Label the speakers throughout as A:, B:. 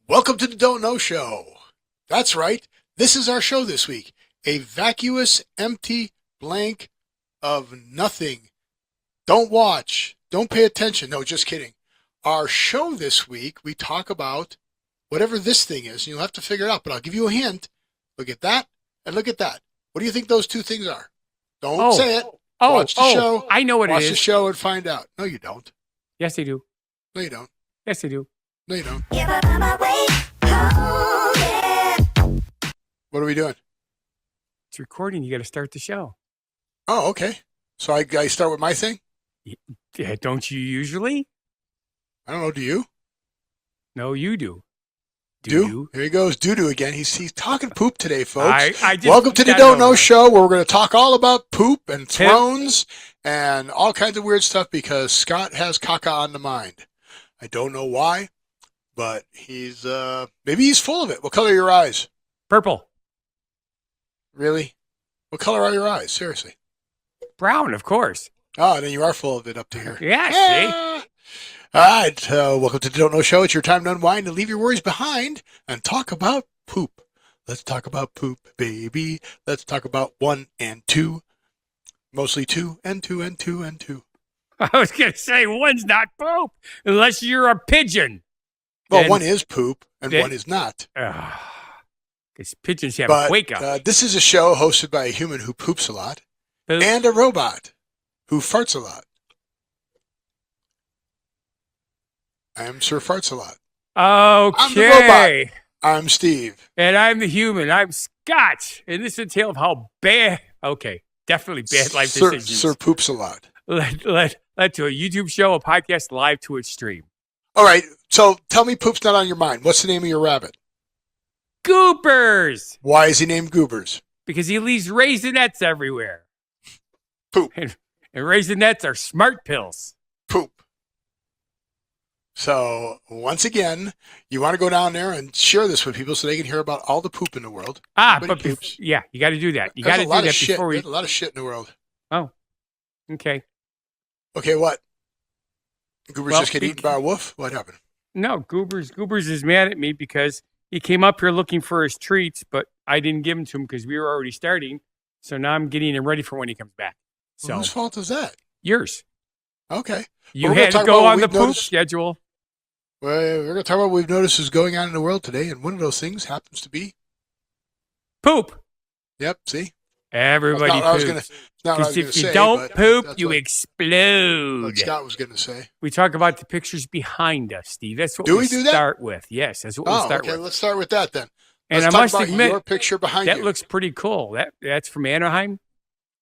A: Welcome to the Don't Know Show. That's right. This is our show this week. A vacuous, empty blank of nothing. Don't watch. Don't pay attention. No, just kidding. Our show this week, we talk about whatever this thing is. You'll have to figure it out, but I'll give you a hint. Look at that and look at that. What do you think those two things are? Don't say it. Watch the show.
B: I know what it is.
A: Watch the show and find out. No, you don't.
B: Yes, I do.
A: No, you don't.
B: Yes, I do.
A: No, you don't. What are we doing?
B: It's recording. You got to start the show.
A: Oh, okay. So I start with my thing?
B: Yeah, don't you usually?
A: I don't know. Do you?
B: No, you do.
A: Do? Here he goes. Doo-doo again. He's talking poop today, folks.
B: I
A: Welcome to the Don't Know Show, where we're going to talk all about poop and thrones and all kinds of weird stuff because Scott has caca on the mind. I don't know why, but maybe he's full of it. What color are your eyes?
B: Purple.
A: Really? What color are your eyes? Seriously.
B: Brown, of course.
A: Oh, then you are full of it up to here.
B: Yeah, see?
A: All right. Welcome to the Don't Know Show. It's your time to unwind and leave your worries behind and talk about poop. Let's talk about poop, baby. Let's talk about 1 and 2. Mostly 2 and 2 and 2 and 2.
B: I was going to say one's not poop unless you're a pigeon.
A: Well,
B: then,
A: one is poop and one is not.
B: Because pigeons have a wake up.
A: This is a show hosted by a human who poops a lot and a robot who farts a lot. I am Sir Farts a lot.
B: Okay.
A: I'm the robot. I'm Steve.
B: And I'm the human. I'm Scott. And this is a tale of how bad, definitely bad life decisions.
A: Sir Poops a lot.
B: Led to a YouTube show, a podcast, live to its stream.
A: All right. So tell me poop's not on your mind. What's the name of your rabbit?
B: Goobers.
A: Why is he named Goobers?
B: Because he leaves raisinets everywhere.
A: Poop.
B: And raisinets are smart pills.
A: Poop. So, once again, you want to go down there and share this with people so they can hear about all the poop in the world.
B: But yeah, you got to do that. You got to do that before we...
A: There's a lot of shit in the world.
B: Oh, okay.
A: Okay, what? Goobers just get eaten by a wolf? What happened?
B: No, Goobers is mad at me because he came up here looking for his treats, but I didn't give them to him because we were already starting. So now I'm getting him ready for when he comes back. So
A: whose fault is that?
B: Yours.
A: Okay.
B: You had to go on the poop schedule.
A: Well, we're going to talk about what we've noticed is going on in the world today, and one of those things happens to be
B: poop.
A: Yep, see?
B: Everybody poops. Because if you don't poop, you explode.
A: What Scott was going to say.
B: We talk about the pictures behind us, Steve. That's what
A: we
B: start with. Yes, that's what we start with.
A: Okay, let's start with that then.
B: And I must admit,
A: your picture behind you.
B: That looks pretty cool. That's from Anaheim?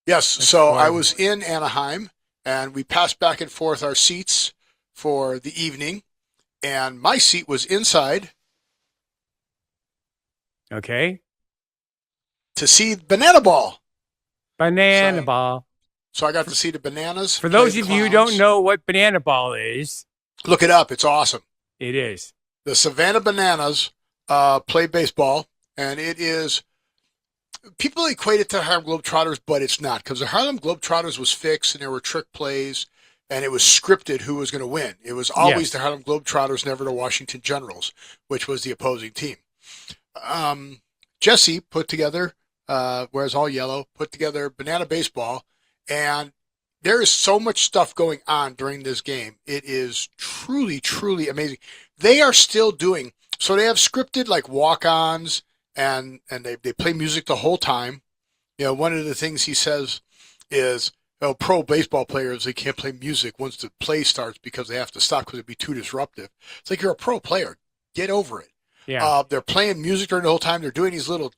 A: Yes, so I was in Anaheim, and we passed back and forth our seats for the evening. And my seat was inside.
B: Okay.
A: To see Banana Ball.
B: Banana Ball.
A: So I got to see the bananas.
B: For those of you who don't know what Banana Ball is.
A: Look it up. It's awesome.
B: It is.
A: The Savannah Bananas play baseball. And it is... People equate it to Harlem Globetrotters, but it's not. Because the Harlem Globetrotters was fixed and there were trick plays. And it was scripted who was going to win. It was always the Harlem Globetrotters, never the Washington Generals, which was the opposing team. Jesse put together, wears all yellow, put together Banana Baseball, and there is so much stuff going on during this game. It is truly, truly amazing. They are still doing, so they have scripted like walk-ons, and they play music the whole time. You know, one of the things he says is, pro baseball players, they can't play music once the play starts because they have to stop because it'd be too disruptive. It's like, you're a pro player. Get over it.
B: Yeah.
A: They're playing music during the whole time. They're doing these little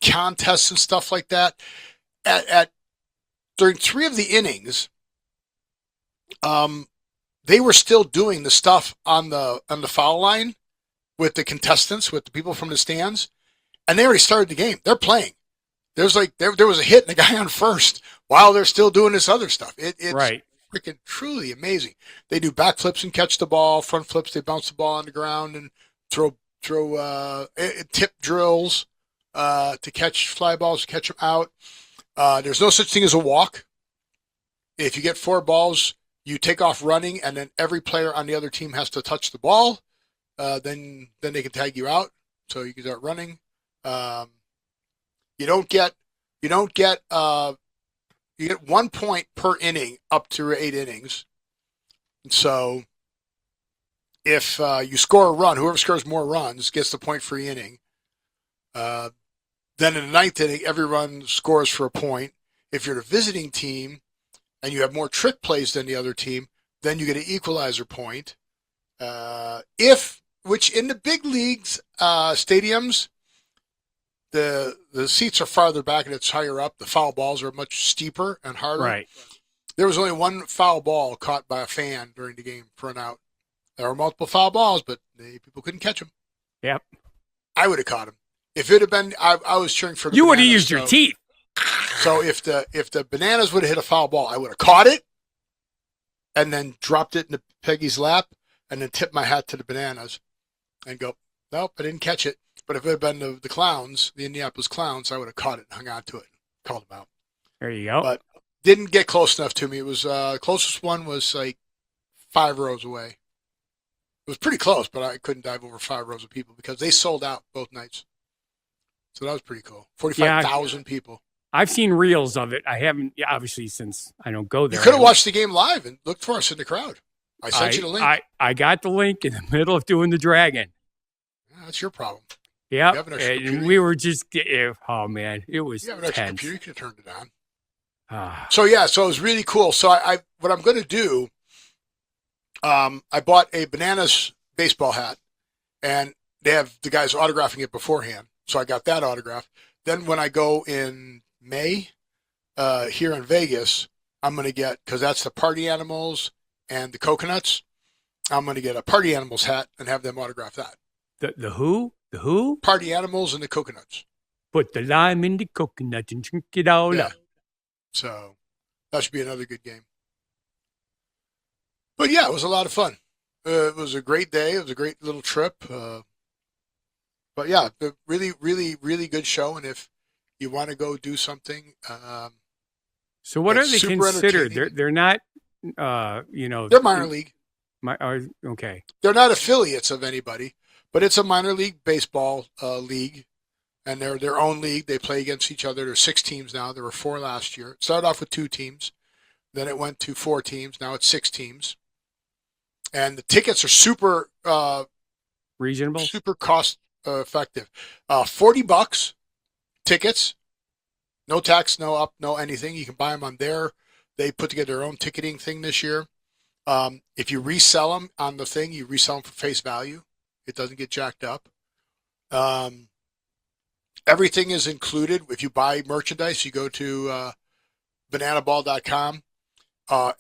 A: contests and stuff like that. During 3 of the innings, they were still doing the stuff on the foul line with the contestants, with the people from the stands, and they already started the game. They're playing. There was a hit and a guy on first while they're still doing this other stuff. It's freaking truly amazing. They do backflips and catch the ball, front flips. They bounce the ball on the ground and throw tip drills to catch fly balls, to catch them out. There's no such thing as a walk. If you get 4 balls, you take off running, and then every player on the other team has to touch the ball. Then they can tag you out, so you can start running. You don't get you don't get you get 1 point per inning up to 8 innings. So if you score a run, whoever scores more runs gets the point for the inning. Then in the ninth inning, everyone scores for a point. If you're the visiting team and you have more trick plays than the other team, then you get an equalizer point. Which in the big leagues stadiums, the seats are farther back and it's higher up. The foul balls are much steeper and harder.
B: Right.
A: There was only one foul ball caught by a fan during the game for an out. There were multiple foul balls, but people couldn't catch them.
B: Yep.
A: I would have caught him. If it had been, I was cheering for the
B: You would have
A: Bananas,
B: used your teeth.
A: So if the Bananas would have hit a foul ball, I would have caught it and then dropped it into Peggy's lap and then tipped my hat to the Bananas and go, nope, I didn't catch it. But if it had been the Clowns, the Indianapolis Clowns, I would have caught it and hung on to it and called them out.
B: There you go.
A: But didn't get close enough to me. It was closest one was like 5 rows away. It was pretty close, but I couldn't dive over 5 rows of people because they sold out both nights. So that was pretty cool. 45,000 people.
B: I've seen reels of it. I haven't, obviously, since I don't go there.
A: You could have watched the game live and looked for us in the crowd. I sent you the link.
B: I got the link in the middle of doing the dragon.
A: Yeah, that's your problem.
B: Yeah,
A: and
B: we were just, oh man, it was
A: You have an extra
B: tense.
A: computer, you could have turned it on.
B: Ah.
A: So it was really cool. So what I'm going to do, I bought a Bananas baseball hat, and they have the guys autographing it beforehand. So I got that autograph. Then when I go in May here in Vegas, I'm going to get, because that's the party animals and the coconuts, I'm going to get a party animals hat and have them autograph that.
B: The who? The who?
A: Party animals and the coconuts.
B: Put the lime in the coconut and drink it all up.
A: So that should be another good game. But yeah, it was a lot of fun. It was a great day. It was a great little trip. But yeah, really, really, really good show. And if you want to go do something,
B: so what are they considered? They're not,
A: they're minor league.
B: Okay.
A: They're not affiliates of anybody, but it's a minor league baseball league, and they're their own league. They play against each other. There's 6 teams now. There were 4 last year. It started off with 2 teams. Then it went to 4 teams. Now it's 6 teams. And the tickets are super
B: reasonable,
A: super cost effective. $40 tickets, no tax, no anything. You can buy them on there. They put together their own ticketing thing this year. If you resell them on the thing, you resell them for face value. It doesn't get jacked up. Everything is included. If you buy merchandise, you go to bananaball.com.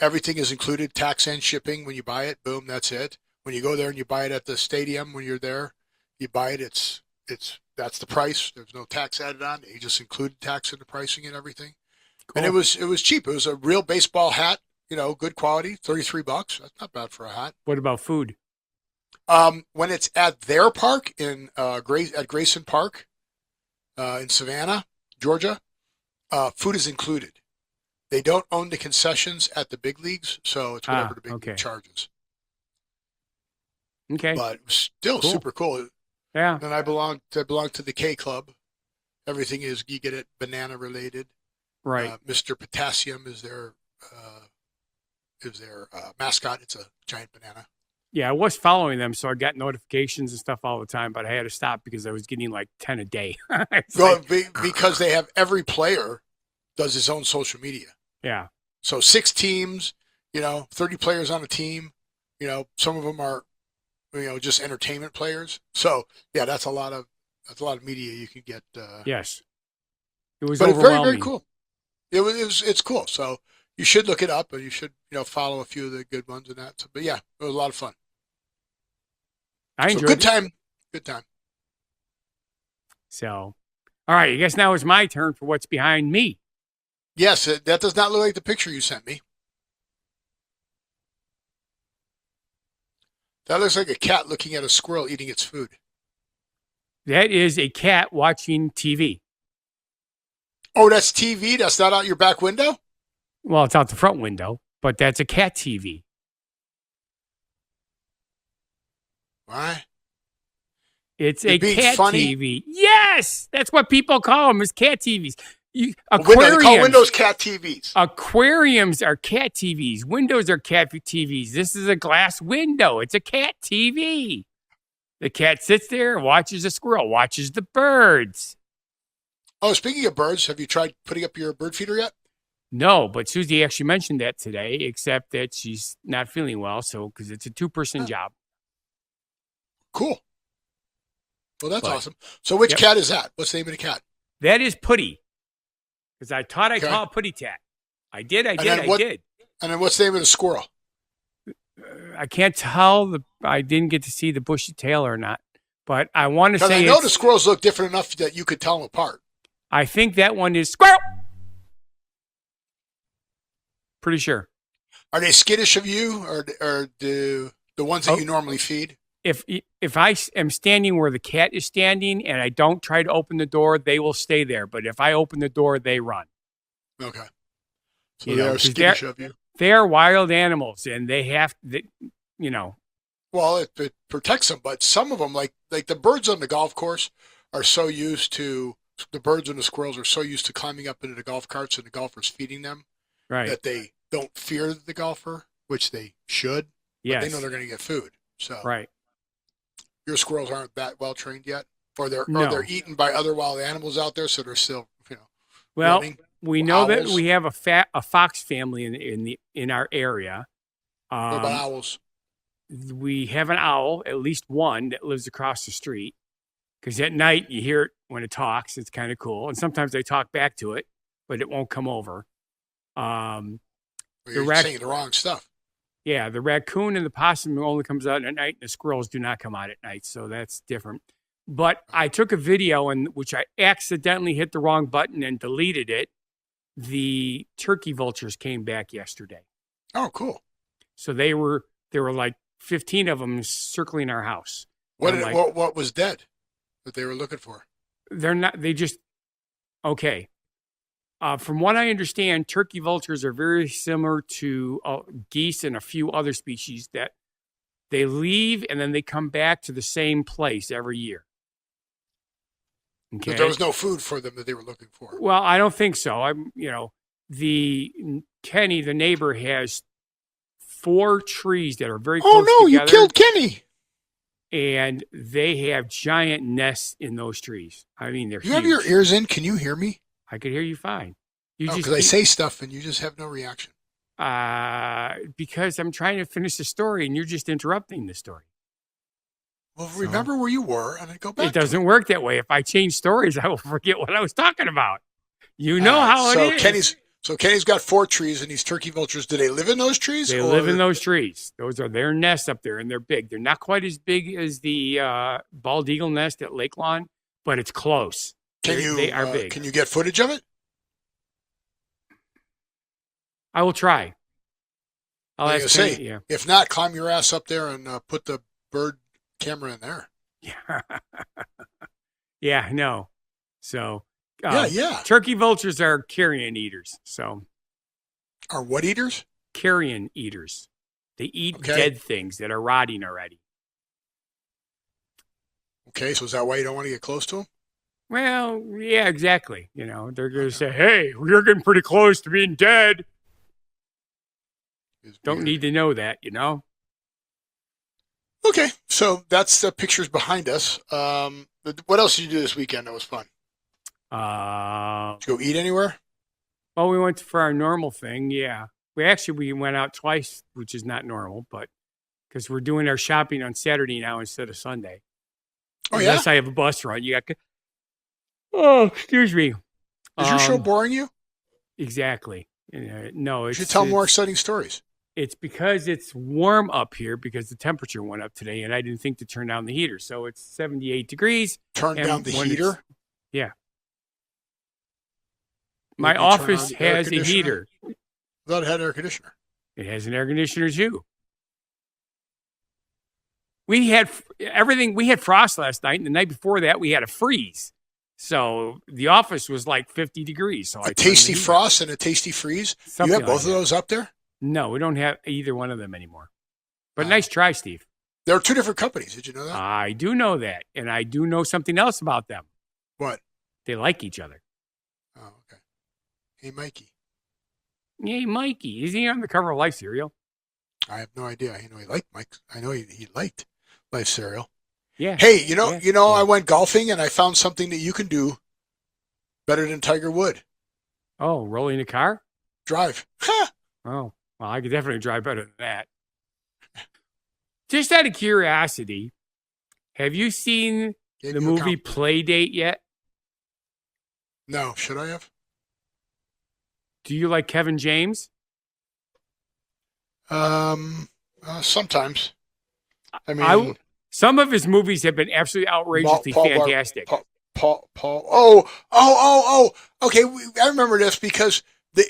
A: Everything is included, tax and shipping. When you buy it, boom, that's it. When you go there and you buy it at the stadium, when you're there, you buy it. That's the price. There's no tax added on. You just included tax in the pricing and everything. Cool. And it was cheap. It was a real baseball hat. Good quality, $33. That's not bad for a hat.
B: What about food?
A: When it's at their park at Grayson Park in Savannah, Georgia, food is included. They don't own the concessions at the big leagues, so it's whatever the big league charges.
B: Okay.
A: But still cool. Super cool.
B: Yeah.
A: And I belong to the K Club. Everything is, you get it banana related.
B: Right.
A: Mr. Potassium is their mascot. It's a giant banana.
B: Yeah, I was following them, so I got notifications and stuff all the time, but I had to stop because I was getting like 10 a day.
A: Because they have every player does his own social media.
B: Yeah.
A: So 6 teams, 30 players on a team. Some of them are, just entertainment players. So yeah, that's a lot of media you can get.
B: Yes. It was,
A: but
B: overwhelming.
A: Very, very cool. It's cool. So you should look it up, and you should follow a few of the good ones and that. So, but yeah, it was a lot of fun.
B: I enjoyed
A: it. Good time.
B: So, all right, I guess now it's my turn for what's behind me.
A: Yes, that does not look like the picture you sent me. That looks like a cat looking at a squirrel eating its food.
B: That is a cat watching TV.
A: Oh, that's TV? That's not out your back window?
B: Well, it's out the front window. but that's a cat TV.
A: Why?
B: It's
A: You're
B: a
A: being
B: cat
A: funny?
B: TV. Yes, that's what people call them, is cat TVs.
A: They call
B: Aquariums.
A: windows cat TVs.
B: Aquariums are cat TVs. Windows are cat TVs. This is a glass window. It's a cat TV. The cat sits there, watches the squirrel, watches the birds.
A: Oh, speaking of birds, have you tried putting up your bird feeder yet?
B: No, but Susie actually mentioned that today, except that she's not feeling well, so because it's a two-person job.
A: Cool. Well, that's
B: But-
A: awesome. So which
B: Yep.
A: cat is that? What's the name of the cat?
B: That is Putty. Because I taught I
A: Okay.
B: call it Putty Tat. I did.
A: then what- And then what's the name of the squirrel?
B: I can't tell. I didn't get to see the bushy tail or not. But I want to
A: Because
B: say
A: I know the squirrels look different enough that you could tell them apart.
B: I think that one is Squirrel. Pretty sure.
A: Are they skittish of you, or do the ones that you normally feed?
B: If I am standing where the cat is standing and I don't try to open the door, they will stay there. But if I open the door, they run.
A: Okay. So
B: You
A: they
B: know,
A: are
B: 'cause
A: skittish of you.
B: They are wild animals, and they have,
A: Well, it protects them, but some of them, like the birds on the golf course, are so used to the birds and the squirrels are so used to climbing up into the golf carts and the golfers feeding them
B: right?
A: that they don't fear the golfer, which they should. But
B: Yes,
A: they know they're going to get food. So
B: right.
A: your squirrels aren't that well trained yet, or they're
B: No.
A: eaten by other wild animals out there, so they're still
B: Well,
A: running.
B: we know that
A: Owls.
B: we have a fox family in our area.
A: What about owls?
B: We have an owl, at least one, that lives across the street. Because at night you hear it when it talks. It's kind of cool, and sometimes they talk back to it, but it won't come over.
A: You're
B: rac-
A: saying the wrong stuff.
B: Yeah, the raccoon and the possum only comes out at night, and the squirrels do not come out at night, so that's different. But I took a video in which I accidentally hit the wrong button and deleted it. The turkey vultures came back yesterday,
A: Oh, cool.
B: so there were like 15 of them circling our house.
A: What
B: I'm like,
A: what was dead that they were looking for?
B: they're not. They just okay. From what I understand, turkey vultures are very similar to geese and a few other species that they leave and then they come back to the same place every year. Okay.
A: But there was no food for them that they were looking for.
B: Well, I don't think so. Kenny, the neighbor, has 4 trees that are very close
A: Oh no,
B: together.
A: you killed Kenny.
B: And they have giant nests in those trees. I mean, they're
A: You
B: huge.
A: have your ears in. Can you hear me?
B: I could hear you fine. You
A: Oh,
B: just
A: because I say stuff and you just have no reaction.
B: because I'm trying to finish the story and you're just interrupting the story.
A: Well, remember where you were and then go back.
B: It doesn't work that way. If I change stories, I will forget what I was talking about. You know how it is.
A: Kenny's got 4 trees and these turkey vultures. Do they live in those trees?
B: They live in those trees. Those are their nests up there, and they're big. They're not quite as big as the bald eagle nest at Lake Lawn, but it's close. They are big.
A: Can you get footage of it?
B: I will try. I'll
A: Like I
B: ask
A: say,
B: Kenny, yeah.
A: if not, climb your ass up there and put the bird camera in there.
B: Yeah. Yeah, no. So,
A: Yeah.
B: turkey vultures are carrion eaters. So,
A: Are what eaters?
B: carrion eaters. They eat
A: Okay.
B: dead things that are rotting already.
A: Okay, so is that why you don't want to get close to them?
B: Well, yeah, exactly. They're going to say, hey, you're getting pretty close to being dead. Don't need to know that,
A: Okay, so that's the pictures behind us. What else did you do this weekend that was fun? Did you go eat anywhere?
B: Well, we went for our normal thing, yeah. We went out twice, which is not normal, but because we're doing our shopping on Saturday now instead of Sunday.
A: Oh, yeah?
B: Unless I have a bus run. Oh, excuse me.
A: Is your show boring you?
B: Exactly. No,
A: You should tell more exciting stories.
B: It's because it's warm up here because the temperature went up today, and I didn't think to turn down the heater. So it's 78 degrees.
A: Turn
B: and
A: down the
B: when
A: heater?
B: it's- Yeah.
A: Maybe
B: My
A: turn on
B: office
A: the air
B: has a
A: conditioner?
B: heater.
A: I thought it had an air conditioner.
B: It has an air conditioner too. We had everything. We had frost last night, and the night before that, we had a freeze. So the office was like 50 degrees. So I
A: A
B: turned the
A: tasty
B: heat on.
A: frost and a tasty freeze?
B: Something
A: You have both
B: like
A: of those up there?
B: No, we don't have either one of them anymore. But
A: Oh.
B: nice try, Steve.
A: There are two different companies. Did you know that?
B: I do know that. And I do know something else about them.
A: What?
B: They like each other.
A: Oh, okay. Hey, Mikey.
B: Hey, Mikey. Isn't he on the cover of Life cereal?
A: I have no idea. I know he liked Mike. I know he liked Life cereal.
B: Yeah.
A: Hey,
B: Yeah.
A: I went golfing and I found something that you can do better than Tiger Wood.
B: Oh, rolling a car?
A: Drive.
B: Oh, well, I could definitely drive better than that. Just out of curiosity, have you seen
A: Gave
B: the
A: you a
B: movie
A: compliment.
B: Playdate yet?
A: No, should I have?
B: Do you like Kevin James?
A: Sometimes. I mean,
B: Some of his movies have been absolutely outrageously fantastic.
A: Paul. Oh. Okay, I remember this because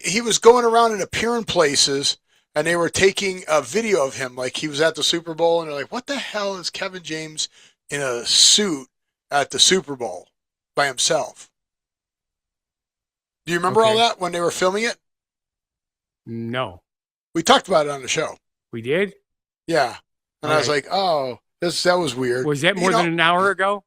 A: he was going around and appearing places, and they were taking a video of him, like he was at the Super Bowl, and they're like, "What the hell is Kevin James in a suit at the Super Bowl by himself?" Do you remember all
B: Okay.
A: that when they were filming it?
B: No.
A: We talked about it on the show.
B: We did?
A: Yeah, and
B: All
A: I was
B: right.
A: like, "Oh, that was weird."
B: Was that more than an hour ago?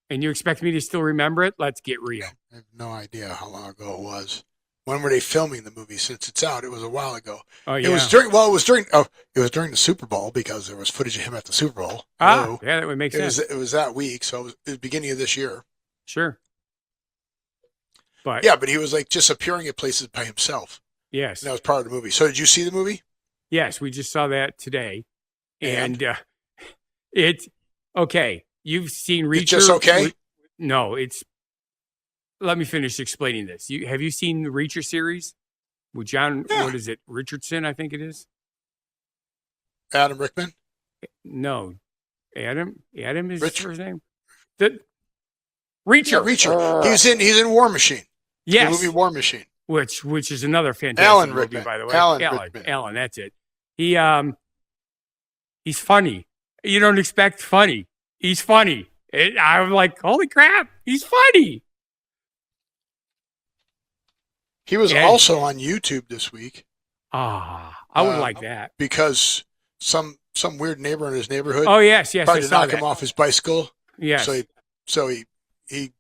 B: And you expect me to still remember it? Let's get real.
A: I have no idea how long ago it was. When were they filming the movie? Since it's out, it was a while ago.
B: Oh,
A: It
B: yeah.
A: was during the Super Bowl because there was footage of him at the Super Bowl. Hello.
B: Yeah, that would make sense.
A: It was that week, so it was the beginning of this year.
B: Sure. But
A: Yeah, but he was like just appearing at places by himself.
B: yes.
A: And that was part of the movie. So did you see the movie?
B: Yes, we just saw that today.
A: And?
B: And it's okay. You've seen Reacher.
A: It's just okay?
B: No, it's. Let me finish explaining this. Have you seen the Reacher series with John?
A: Yeah.
B: What is it? Richardson, I think it is.
A: Adam Rickman?
B: No, Adam. Adam is his
A: Rich-
B: first name. The Reacher.
A: Yeah, Reacher. He's in War Machine.
B: Yes.
A: The movie War Machine.
B: Which is another fantastic
A: Alan
B: movie,
A: Rickman.
B: by the way.
A: Alan Rickman.
B: Alan, that's it. He's funny. You don't expect funny. He's funny. I'm like, holy crap, he's funny.
A: He was
B: And-
A: also on YouTube this week
B: I would like that.
A: because some weird neighbor in his neighborhood
B: Oh yes, I
A: tried to
B: saw
A: knock
B: that.
A: him off his bicycle.
B: Yes.
A: So he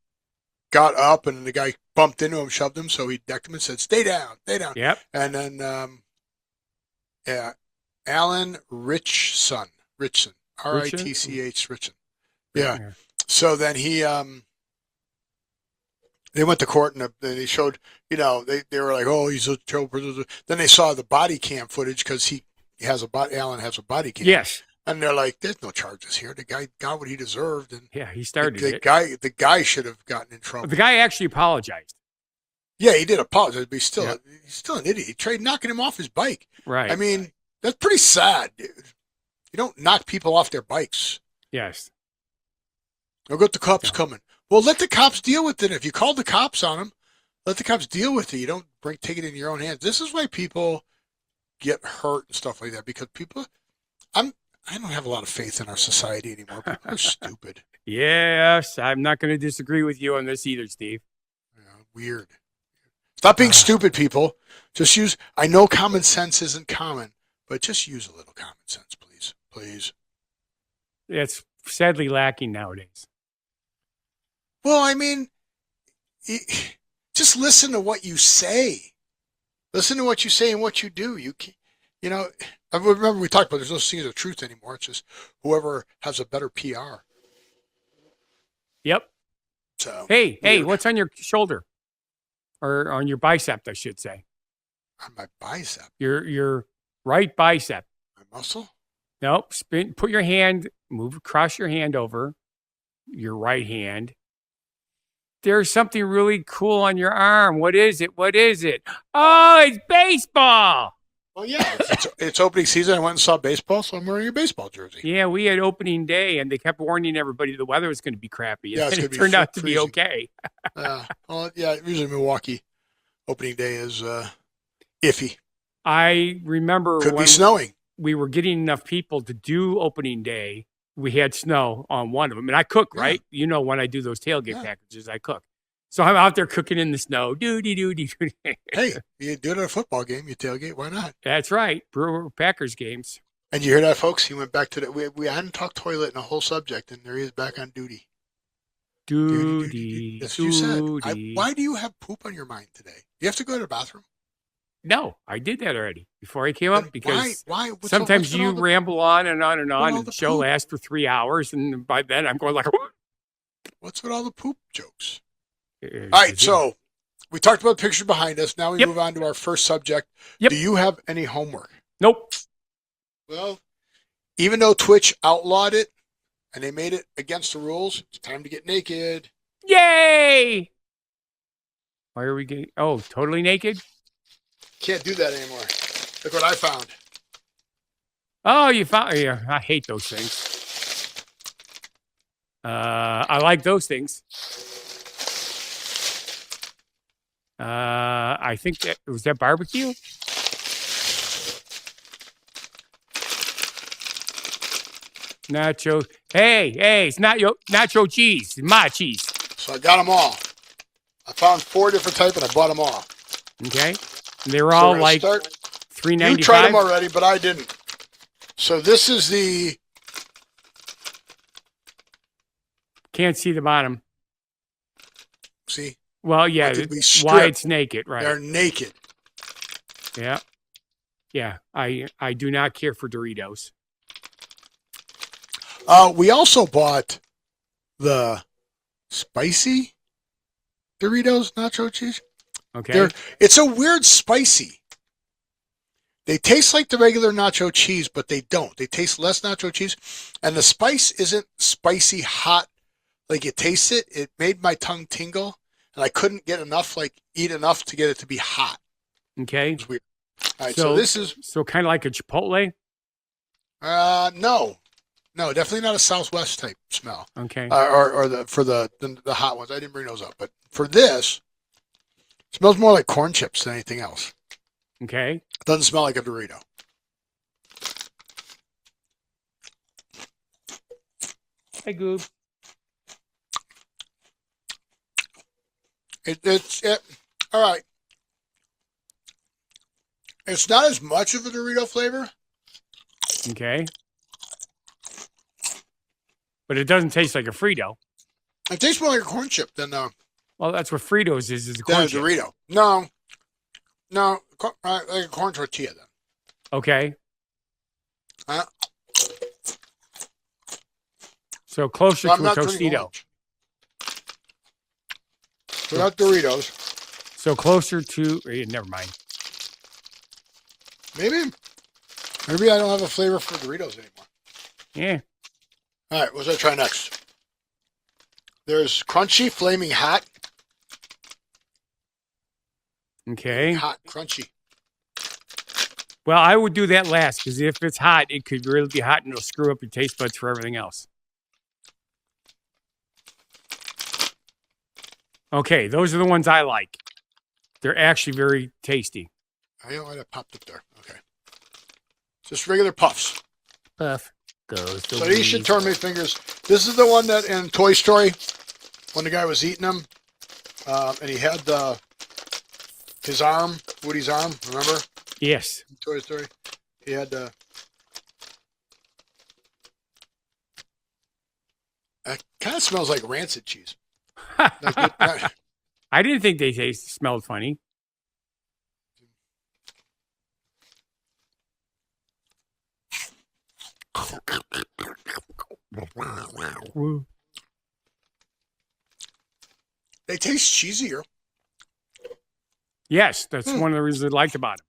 A: got up and the guy bumped into him, shoved him. So he decked him and said, "Stay down, stay down."
B: Yep.
A: And then, Alan Richson, Ritchson, Richson. Yeah. So then they went to court and then he showed, they were like, "Oh, he's a terrible person." Then they saw the body cam footage because Alan has a body cam.
B: Yes.
A: And they're like, "There's no charges here. The guy got what he deserved." And
B: Yeah, he started
A: the
B: it.
A: guy should have gotten in trouble.
B: The guy actually apologized.
A: Yeah, he did apologize, but he's still
B: Yeah.
A: an idiot. He tried knocking him off his bike.
B: Right.
A: I mean, that's pretty sad, dude. You don't knock people off their bikes.
B: Yes.
A: They'll get the cops
B: Yeah.
A: coming. Well, let the cops deal with it. If you call the cops on them, let the cops deal with it. You don't take it in your own hands. This is why people get hurt and stuff like that because I don't have a lot of faith in our society anymore. People are stupid.
B: Yes, I'm not going to disagree with you on this either, Steve.
A: Weird. Stop being stupid, people. Just I know common sense isn't common, but just use a little common sense, please. Please.
B: It's sadly lacking nowadays.
A: Well, I mean, just listen to what you say. Listen to what you say and what you do. I remember we talked about there's no such thing as a truth anymore. It's just whoever has a better PR.
B: Yep.
A: So
B: Hey,
A: weird.
B: what's on your shoulder? Or on your bicep, I should say.
A: On my bicep,
B: Your right bicep.
A: my muscle.
B: Nope. Put your hand, cross your hand over your right hand. There's something really cool on your arm. What is it? Oh, it's baseball.
A: Well, yeah, it's opening season. I went and saw baseball, so I'm wearing a baseball jersey.
B: Yeah, we had opening day, and they kept warning everybody the weather was going to be crappy.
A: Yeah, it's
B: And
A: gonna
B: it
A: be
B: turned out to be
A: freezing.
B: okay.
A: Well, yeah, usually Milwaukee opening day is iffy.
B: I remember
A: Could
B: when
A: be snowing.
B: we were getting enough people to do opening day. We had snow on one of them, and I cook,
A: Yeah.
B: right? When I do those tailgate
A: Yeah.
B: packages, I cook. So I'm out there cooking in the snow. Doody doody doody.
A: Hey, you do it at a football game, you tailgate. Why not?
B: That's right. Brewer Packers games.
A: And you hear that, folks? He went back to the. We hadn't talked toilet in a whole subject, and there he is back on duty.
B: Doody.
A: That's what you said.
B: Doody.
A: Why do you have poop on your mind today? You have to go to the bathroom.
B: No, I did that already before I came up
A: Then
B: because
A: why?
B: sometimes you ramble on and on and on,
A: all
B: and
A: the
B: the show
A: poop?
B: lasts for 3 hours, and by then I'm going like,
A: What's with all the poop jokes? All right, so we talked about the picture behind us. Now we
B: Yep.
A: move on to our first subject.
B: Yep.
A: Do you have any homework?
B: Nope.
A: Well, even though Twitch outlawed it and they made it against the rules, it's time to get naked.
B: Yay! Why are we getting? Oh, totally naked?
A: Can't do that anymore. Look what I found.
B: Oh, you found? Yeah, I hate those things. I like those things. I think that was that barbecue. Nacho. Hey, it's not your nacho cheese. It's my cheese.
A: So I got them all. I found 4 different types and I bought them all.
B: Okay. They were
A: So
B: all
A: we're gonna
B: like
A: start. You
B: $3.95.
A: tried them already, but I didn't. So this is the.
B: Can't see the bottom.
A: See,
B: Well, yeah,
A: What did we
B: why
A: strip?
B: it's naked, right?
A: they're naked.
B: Yeah. I do not care for Doritos.
A: We also bought the spicy Doritos nacho cheese.
B: Okay.
A: It's a weird spicy. They taste like the regular nacho cheese, but they don't. They taste less nacho cheese. And the spice isn't spicy hot like you taste it. It made my tongue tingle, and I couldn't get enough, eat enough to get it to be hot.
B: Okay.
A: It was weird. All right, so this is
B: so kind of like a Chipotle.
A: no, definitely not a Southwest type smell.
B: Okay.
A: Or the hot ones. I didn't bring those up, but for this, it smells more like corn chips than anything else.
B: Okay.
A: It doesn't smell like a Dorito.
B: Hey, Goob.
A: It's all right. It's not as much of a Dorito flavor.
B: Okay. But it doesn't taste like a Frito.
A: It tastes more like a corn chip than
B: Well, that's what Fritos is a
A: than
B: corn
A: a
B: chip.
A: Dorito. No, like a corn tortilla then.
B: Okay.
A: Uh,
B: So closer
A: I'm
B: to a
A: not drinking
B: Tostito.
A: orange. Without Doritos.
B: So closer to. Never mind.
A: Maybe I don't have a flavor for Doritos anymore.
B: Yeah.
A: All right, what's I try next? There's crunchy, flaming hot.
B: Okay.
A: Hot, crunchy.
B: Well, I would do that last because if it's hot, it could really be hot and it'll screw up your taste buds for everything else. Okay, those are the ones I like. They're actually very tasty.
A: I don't know why that popped up there. Okay. Just regular puffs.
B: Puff goes the
A: So these should turn my fingers. This is the one that in Toy Story, when the guy was eating them, and he had his arm, Woody's arm, remember?
B: Yes.
A: In Toy Story. He had it kind of smells like rancid cheese.
B: I didn't think they smelled funny.
A: They taste cheesier.
B: Yes, that's one of the reasons I liked about them.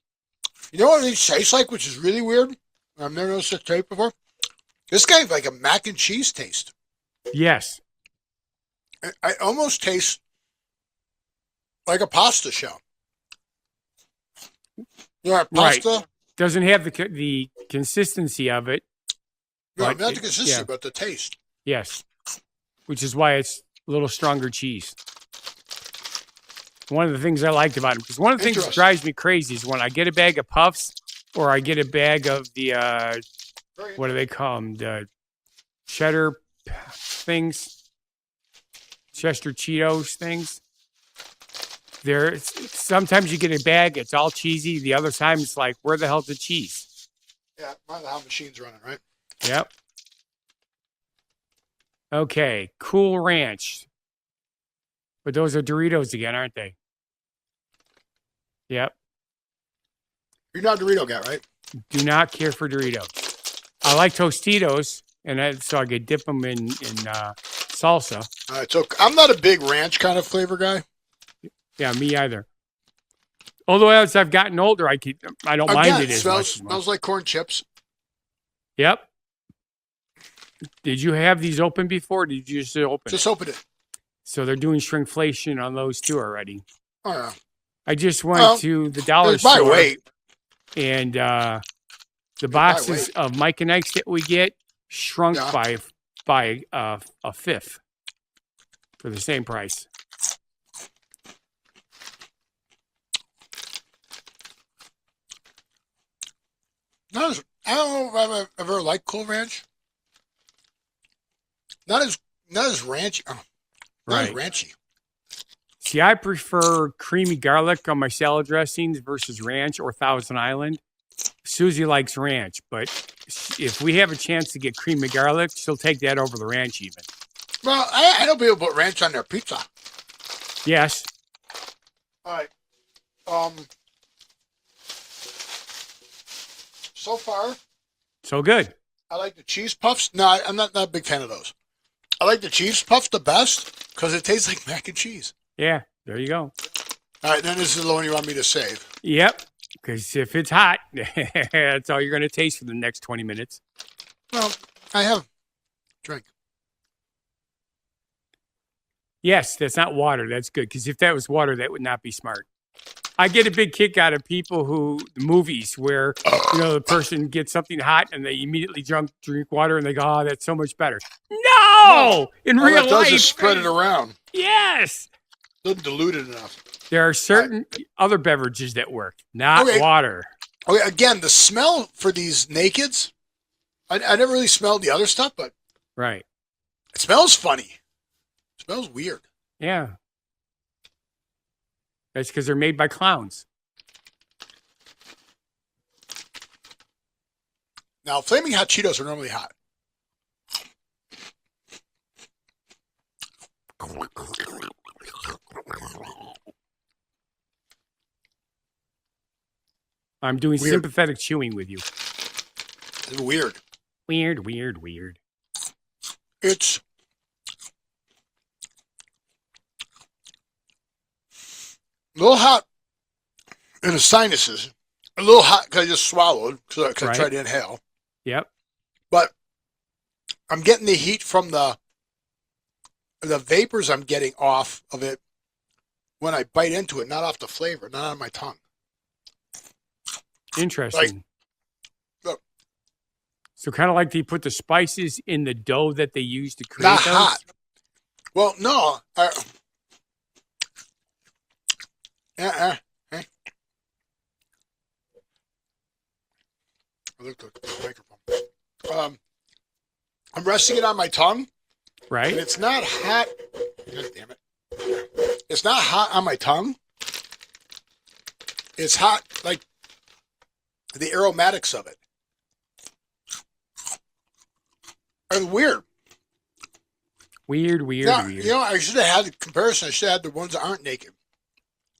A: You know what these taste like, which is really weird? I've never noticed this taste before. This guy has like a mac and cheese taste.
B: Yes.
A: I almost taste like a pasta shell. Yeah, pasta.
B: Right. Doesn't have the consistency of it.
A: No,
B: but
A: not the consistency,
B: yeah.
A: but the taste.
B: Yes. Which is why it's a little stronger cheese. One of the things I liked about it, because one of the things that drives me crazy is when I get a bag of Puffs or I get a bag of the, what do they call them? The cheddar things, Chester Cheetos things. Sometimes you get a bag, it's all cheesy. The other time it's like, where the hell's the cheese?
A: Yeah, mind how machine's running, right?
B: Yep. Okay, Cool Ranch. But those are Doritos again, aren't they? Yep.
A: You're not a Dorito guy, right?
B: Do not care for Doritos. I like Tostitos, so I could dip them in salsa.
A: All right, so I'm not a big ranch kind of flavor guy.
B: Yeah, me either. Although as I've gotten older, I don't mind it as much.
A: Smells like corn chips.
B: Yep. Did you have these open before? Or did you just open
A: Just open it.
B: So they're doing shrinkflation on those too already.
A: Oh, yeah.
B: I just went to the dollar
A: by
B: store.
A: weight.
B: And the boxes of Mike and Ike's that we get shrunk by a fifth for the same price.
A: I don't know if I've ever liked Cool Ranch. Not as ranchy. Not as ranchy.
B: See, I prefer creamy garlic on my salad dressings versus ranch or Thousand Island. Susie likes ranch, but if we have a chance to get creamy garlic, she'll take that over the ranch even.
A: Well, I know people put ranch on their pizza.
B: Yes.
A: All right. So far,
B: so good.
A: I like the cheese puffs. No, I'm not a big fan of those. I like the cheese puffs the best because it tastes like mac and cheese.
B: Yeah, there you go.
A: All right, then this is the one you want me to save.
B: Yep, because if it's hot, that's all you're going to taste for the next 20 minutes.
A: Well, I have drink.
B: Yes, that's not water. That's good, because if that was water, that would not be smart. I get a big kick out of people movies where, the person gets something hot and they immediately drink water and they go, oh, that's so much better. No! In real life. It does
A: just spread it around.
B: Yes.
A: Doesn't dilute it enough.
B: There are certain other beverages that work, not water.
A: Okay, again, the smell for these nakeds, I never really smelled the other stuff, but
B: right.
A: It smells funny. It smells weird.
B: Yeah. That's because they're made by clowns.
A: Now, Flaming Hot Cheetos are normally hot.
B: I'm doing sympathetic chewing with you.
A: It's weird.
B: Weird.
A: It's a little hot in the sinuses. A little hot because I just swallowed because I tried to inhale.
B: Yep.
A: But I'm getting the heat from the vapors I'm getting off of it when I bite into it, not off the flavor, not on my tongue.
B: Interesting. Look. So kind of like they put the spices in the dough that they use to create those? Not hot.
A: Well, no. I looked at the microphone. I'm resting it on my tongue.
B: Right.
A: And it's not hot. God damn it. It's not hot on my tongue. It's hot like the aromatics of it. It's weird.
B: Weird.
A: I should have had the comparison. I should have had the ones that aren't naked.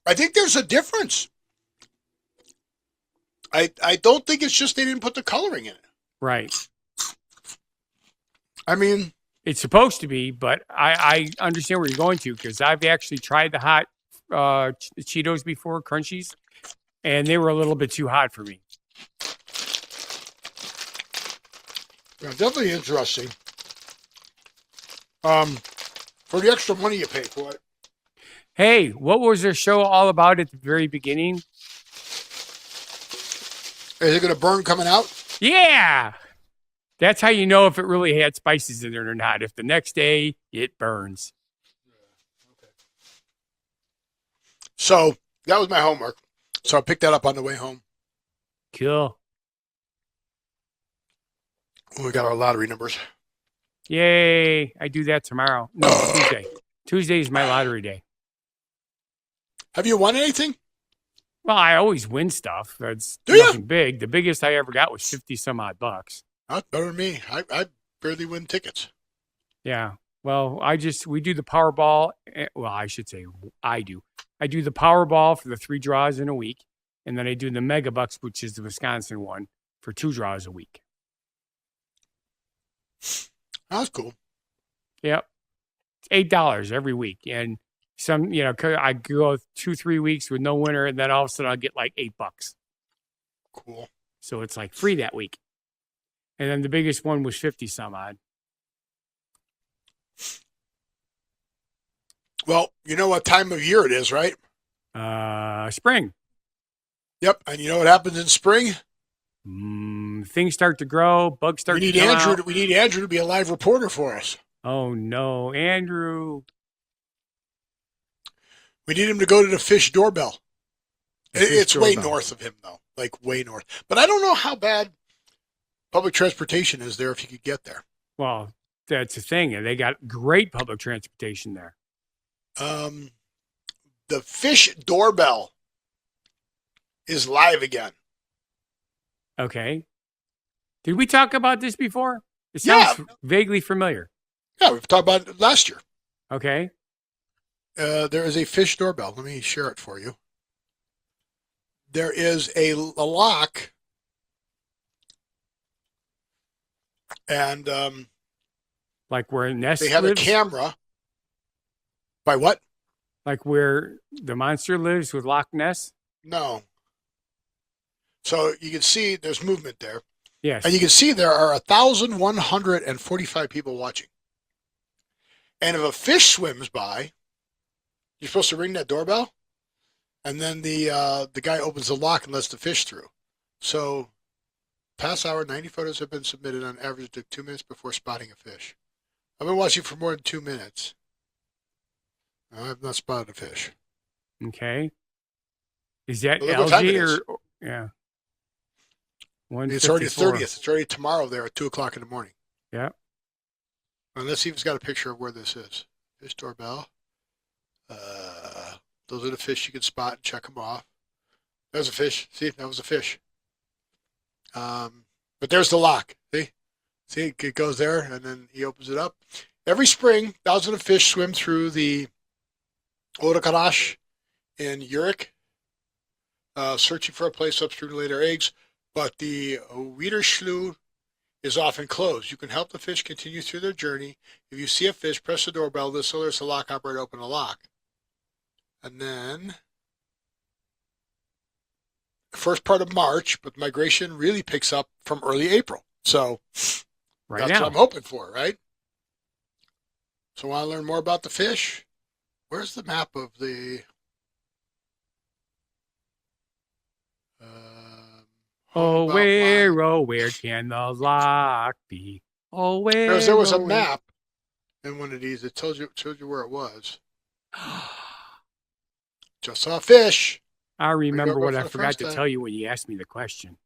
A: I think there's a difference. I don't think it's just they didn't put the coloring in it.
B: Right.
A: I mean,
B: it's supposed to be, but I understand where you're going to because I've actually tried the hot Cheetos before, Crunchies, and they were a little bit too hot for me.
A: Yeah, definitely interesting. For the extra money you pay for it.
B: Hey, what was their show all about at the very beginning?
A: Is it going to burn coming out?
B: Yeah. That's how you know if it really had spices in it or not. If the next day it burns.
A: Okay. So that was my homework. So I picked that up on the way home.
B: Cool.
A: We got our lottery numbers.
B: Yay. I do that tomorrow. No, Tuesday. Tuesday is my lottery day.
A: Have you won anything?
B: Well, I always win stuff. That's
A: Do you?
B: nothing big. The biggest I ever got was 50 some odd bucks.
A: Not better than me. I barely win tickets.
B: Yeah. Well, we do the Powerball. Well, I should say I do. I do the Powerball for the 3 draws in a week. And then I do the Mega Bucks, which is the Wisconsin one, for 2 draws a week.
A: That's cool.
B: Yep. It's $8 every week. And I go 2-3 weeks with no winner, and then all of a sudden I'll get like $8.
A: Cool.
B: So it's like free that week. And then the biggest one was 50 some odd.
A: Well, you know what time of year it is, right?
B: Spring.
A: Yep. And you know what happens in spring?
B: Things start to grow. Bugs start to come out.
A: We need Andrew to be a live reporter for us.
B: Oh no, Andrew.
A: We need him to go to the Fish Doorbell. It's way
B: Doorbell.
A: north of him, though. Like way north. But I don't know how bad public transportation is there if you could get there.
B: Well, that's the thing. They got great public transportation there.
A: The Fish Doorbell is live again.
B: Okay. Did we talk about this before? It sounds vaguely familiar.
A: Yeah, we've talked about it last year.
B: Okay.
A: There is a Fish Doorbell. Let me share it for you. There is a lock, and
B: Like where Ness
A: they have
B: lives?
A: a camera. By what?
B: Like where the monster lives with Loch Ness?
A: No. So you can see there's movement there.
B: Yes.
A: And you can see there are 1,145 people watching. And if a fish swims by, you're supposed to ring that doorbell, and then the guy opens the lock and lets the fish through. So, past hour, 90 photos have been submitted. On average, it took 2 minutes before spotting a fish. I've been watching for more than 2 minutes. I have not spotted a fish.
B: Okay. Is that
A: Well, look what time it
B: algae
A: is.
B: or yeah?
A: It's already
B: 1:54.
A: 30th. It's already tomorrow there at 2 o'clock in the morning.
B: Yeah.
A: And let's see if it's got a picture of where this is. Fish doorbell. Those are the fish you can spot and check them off. There's a fish. See, that was a fish. But there's the lock. See, it goes there, and then he opens it up. Every spring, thousands of fish swim through the Odakarash in Urich, searching for a place upstream to lay their eggs. But the Wiederschlu is often closed. You can help the fish continue through their journey. If you see a fish, press the doorbell. This alerts the lock operator to open the lock. And then the first part of March, but migration really picks up from early April. So
B: Right
A: that's
B: now.
A: what I'm hoping for, right? So want to learn more about the fish? Where's the map of the
B: Oh, where can the lock be? Oh, where?
A: There was a
B: where?
A: map in one of these that showed you where it was. Just saw a fish.
B: I remember
A: go
B: what
A: for
B: I
A: the
B: forgot
A: first
B: to
A: time.
B: tell you when you asked me the question.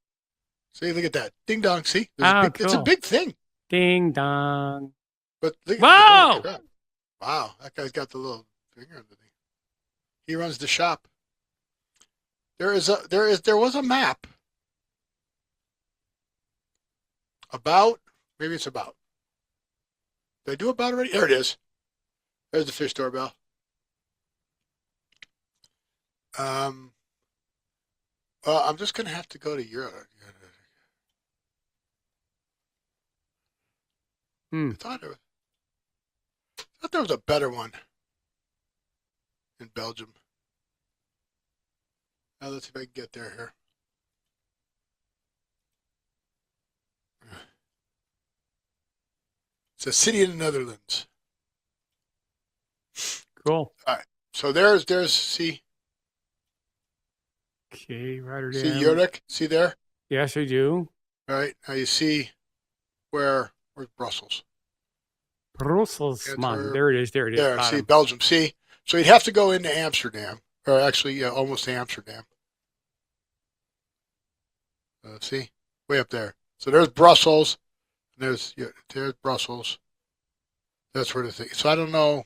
A: See, look at that. Ding dong. See? It's a
B: Cool.
A: big thing.
B: Ding dong.
A: But look,
B: Whoa!
A: holy crap. Wow, that guy's got the little finger underneath. He runs the shop. There was a map about, maybe it's about. Did I do about already? There it is. There's the fish doorbell. Well, I'm just gonna have to go to Europe. I thought there was a better one in Belgium. Now let's see if I can get there here. It's a city in the Netherlands.
B: Cool.
A: So there's see
B: Okay, Rotterdam.
A: see Urich, see there?
B: Yes, I do.
A: All right. Now you see where's Brussels?
B: Brussels,
A: That's
B: man.
A: where-
B: There it is. There it is.
A: There,
B: Bottom.
A: see Belgium. See, so you'd have to go into Amsterdam, or actually, almost Amsterdam. See, way up there. So there's Brussels. And there's Brussels. That's where the thing. So I don't know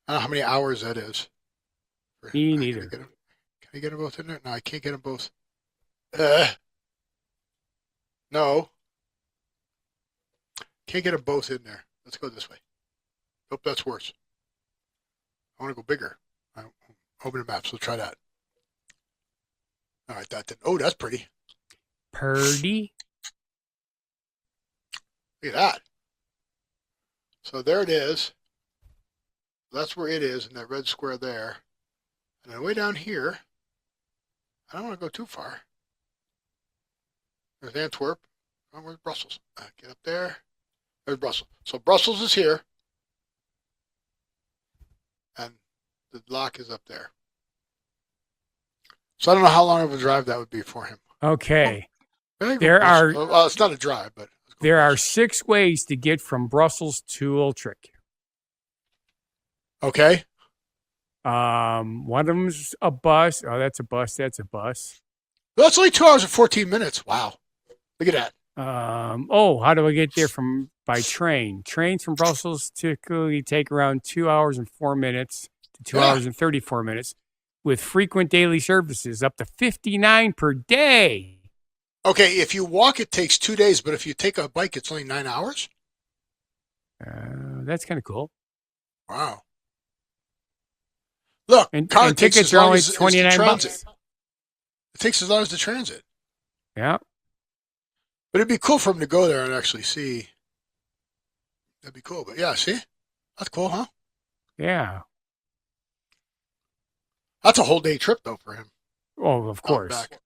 A: how many hours that is
B: Me
A: Can I
B: neither.
A: get them? Can I get them both in there? No, I can't get them both. No, can't get them both in there. Let's go this way. Nope, that's worse. I want to go bigger. Open the maps. Let's try that. All right, that did. Oh, that's pretty.
B: Purdy.
A: Look at that. So there it is. That's where it is in that red square there. And then way down here, I don't want to go too far. There's Antwerp. Oh, where's Brussels? Get up there. There's Brussels. So Brussels is here. And the lock is up there. So I don't know how long of a drive that would be for him.
B: Okay.
A: Oh,
B: There are
A: well, it's not a drive, but
B: there are 6 ways to get from Brussels to Utrecht.
A: okay.
B: One of them's a bus. Oh, that's a bus. That's a bus.
A: Well, it's only 2 hours and 14 minutes. Wow. Look at that.
B: How do I get there by train? Trains from Brussels typically take around 2 hours and 4 minutes to 2 hours and 34 minutes, with frequent daily services up to 59 per day.
A: Okay, if you walk, it takes 2 days, but if you take a bike, it's only 9 hours?
B: That's kind of cool.
A: Wow. Look,
B: And
A: takes
B: tickets
A: as
B: are
A: long
B: only
A: as the
B: 29
A: transit.
B: bucks.
A: It takes as long as the transit.
B: Yeah.
A: But it'd be cool for him to go there and actually see. That'd be cool. But yeah, see? That's cool, huh?
B: Yeah.
A: That's a whole day trip, though, for him.
B: Oh, of course.
A: Back.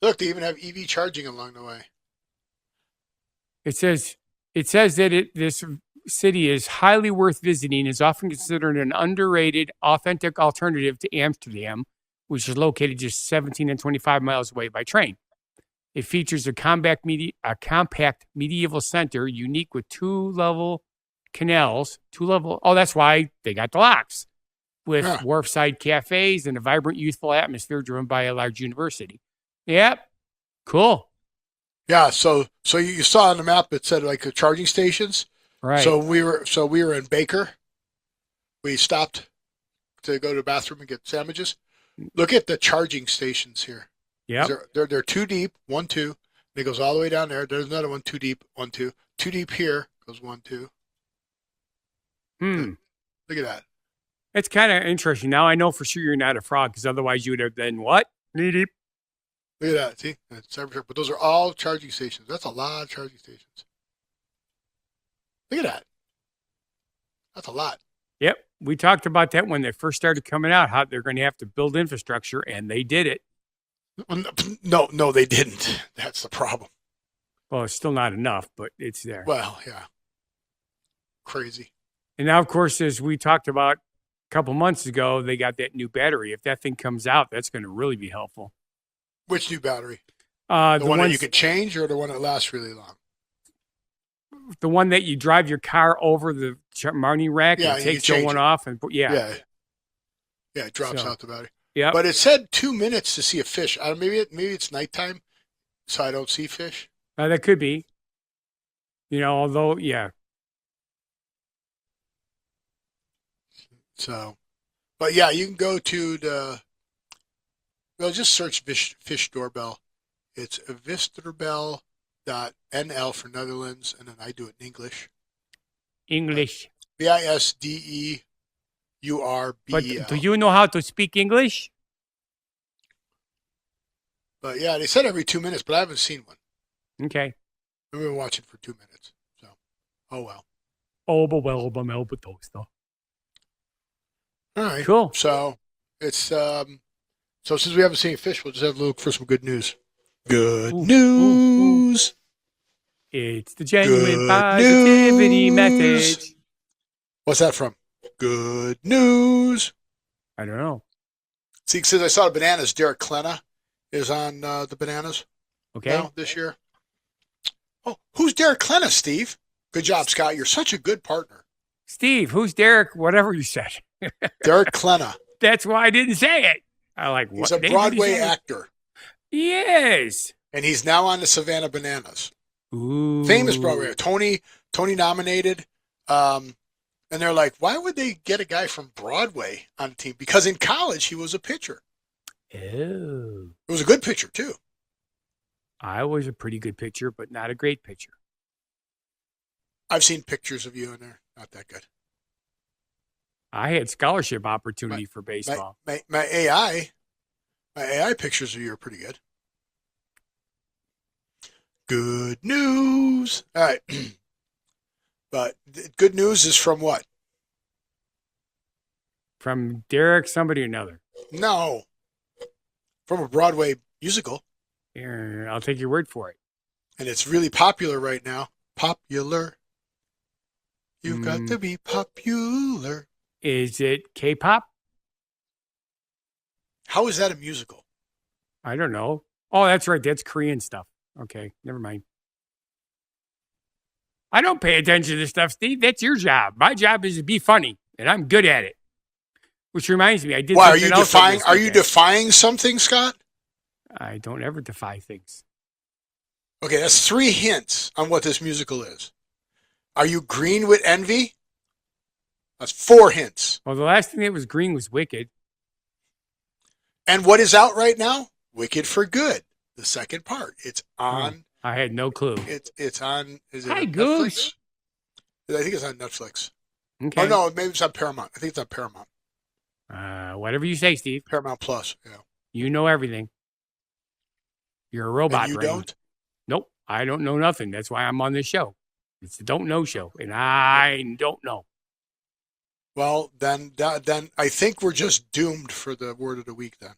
A: Look, they even have EV charging along the way.
B: It says that this city is highly worth visiting, is often considered an underrated, authentic alternative to Amsterdam, which is located just 17 and 25 miles away by train. It features a compact medieval center, unique with 2-level canals. Oh, that's why they got the locks. With wharfside cafes and a vibrant, youthful atmosphere driven by a large university. Yep. Cool.
A: Yeah, so you saw on the map it said like charging stations.
B: Right.
A: So we were in Baker. We stopped to go to the bathroom and get sandwiches. Look at the charging stations here.
B: Yeah.
A: They're 2 deep, 1, 2. And it goes all the way down there. There's another one 2 deep, 1, 2. 2 deep here goes 1, 2. Look at that.
B: It's kind of interesting. Now I know for sure you're not a fraud, because otherwise you would have been what? Knee deep.
A: Look at that. See? But those are all charging stations. That's a lot of charging stations. Look at that. That's a lot.
B: Yep. We talked about that when they first started coming out, how they're going to have to build infrastructure, and they did it.
A: No, they didn't. That's the problem.
B: Well, it's still not enough, but it's there.
A: Well, yeah. Crazy.
B: And now, of course, as we talked about a couple months ago, they got that new battery. If that thing comes out, that's going to really be helpful.
A: Which new battery?
B: The
A: one that you could change, or the one that lasts really long?
B: The one that you drive your car over the mounting rack and takes the one off. Yeah,
A: it drops out the battery.
B: Yeah.
A: But it said 2 minutes to see a fish. Maybe it's nighttime, so I don't see fish.
B: That could be. Although, yeah.
A: So, but yeah, you can go to just search Fish Doorbell. It's visdoorbell.nl for Netherlands, and then I do it in English.
B: English.
A: Visdeurbel.
B: But do you know how to speak English?
A: But yeah, they said every 2 minutes, but I haven't seen one.
B: Okay.
A: We've been watching for 2 minutes. So, oh well. All right.
B: Cool.
A: So it's so since we haven't seen fish, we'll just have to look for some good news. Good news.
B: It's the genuine positivity message.
A: What's that from? Good news.
B: I don't know.
A: See, since I saw the bananas, Derek Klena is on the bananas.
B: Okay.
A: Now this year. Oh, who's Derek Klena, Steve? Good job, Scott. You're such a good partner.
B: Steve, who's Derek? Whatever you said.
A: Derek Klena.
B: That's why I didn't say it. I like what?
A: He's a Broadway actor.
B: Yes.
A: And he's now on the Savannah Bananas.
B: Ooh.
A: Famous Broadway. Tony nominated. And they're like, why would they get a guy from Broadway on the team? Because in college, he was a pitcher.
B: Oh.
A: It was a good pitcher, too.
B: I was a pretty good pitcher, but not a great pitcher.
A: I've seen pictures of you in there. Not that good.
B: I had scholarship opportunity for baseball.
A: My AI pictures of you are pretty good. Good news. All right. But good news is from what?
B: From Derek, somebody or another.
A: No. From a Broadway musical.
B: Here, I'll take your word for it.
A: And it's really popular right now. Popular. You've got to be popular.
B: Is it K-pop?
A: How is that a musical?
B: I don't know. Oh, that's right. That's Korean stuff. Okay, never mind. I don't pay attention to this stuff, Steve. That's your job. My job is to be funny, and I'm good at it. Which reminds me, I did.
A: Why
B: something else
A: defying? Are you defying something, Scott?
B: I don't ever defy things.
A: Okay, that's 3 hints on what this musical is. Are you green with envy? That's 4 hints.
B: Well, the last thing that was green was Wicked.
A: And what is out right now? Wicked for Good. The second part. It's on.
B: I had no clue.
A: It's on. Is it
B: Hi,
A: on
B: Goose.
A: Netflix? I think it's on Netflix.
B: Okay.
A: Oh no, maybe it's on Paramount. I think it's on Paramount.
B: Whatever you say, Steve.
A: Paramount Plus. Yeah.
B: You know everything. You're a robot.
A: And you
B: brain.
A: don't?
B: Nope. I don't know nothing. That's why I'm on this show. It's a don't know show, and I don't know.
A: Well, then I think we're just doomed for the word of the week. Then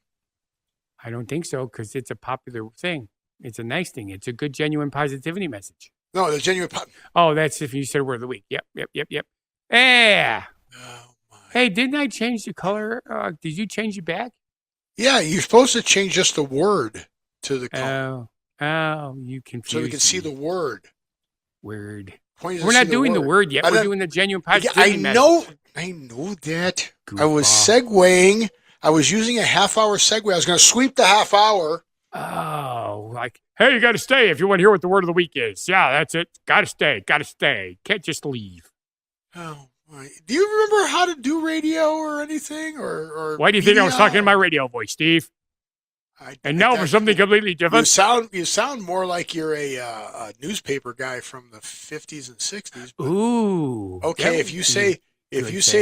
B: I don't think so because it's a popular thing. It's a nice thing. It's a good, genuine positivity message.
A: no, the genuine.
B: Oh, that's if you said word of the week. Yep. Yeah.
A: Oh my.
B: Hey, didn't I change the color? Did you change it back?
A: Yeah, you're supposed to change just the word to the color.
B: Oh, you confused
A: So we can see the word.
B: Word.
A: Point is
B: We're
A: to
B: not
A: see
B: doing the word yet. We're doing the genuine positivity message.
A: I know that.
B: Goofball.
A: I was segueing. I was using a half-hour segue. I was going to sweep the half hour.
B: Oh, like, hey, you got to stay if you want to hear what the word of the week is. Yeah, that's it. Got to stay. Got to stay. Can't just leave.
A: Oh, my. Do you remember how to do radio or anything? Or
B: why do you think I was talking in my radio voice, Steve? And now for something completely different.
A: You sound more like you're a newspaper guy from the 50s and 60s.
B: Ooh.
A: Okay, if you say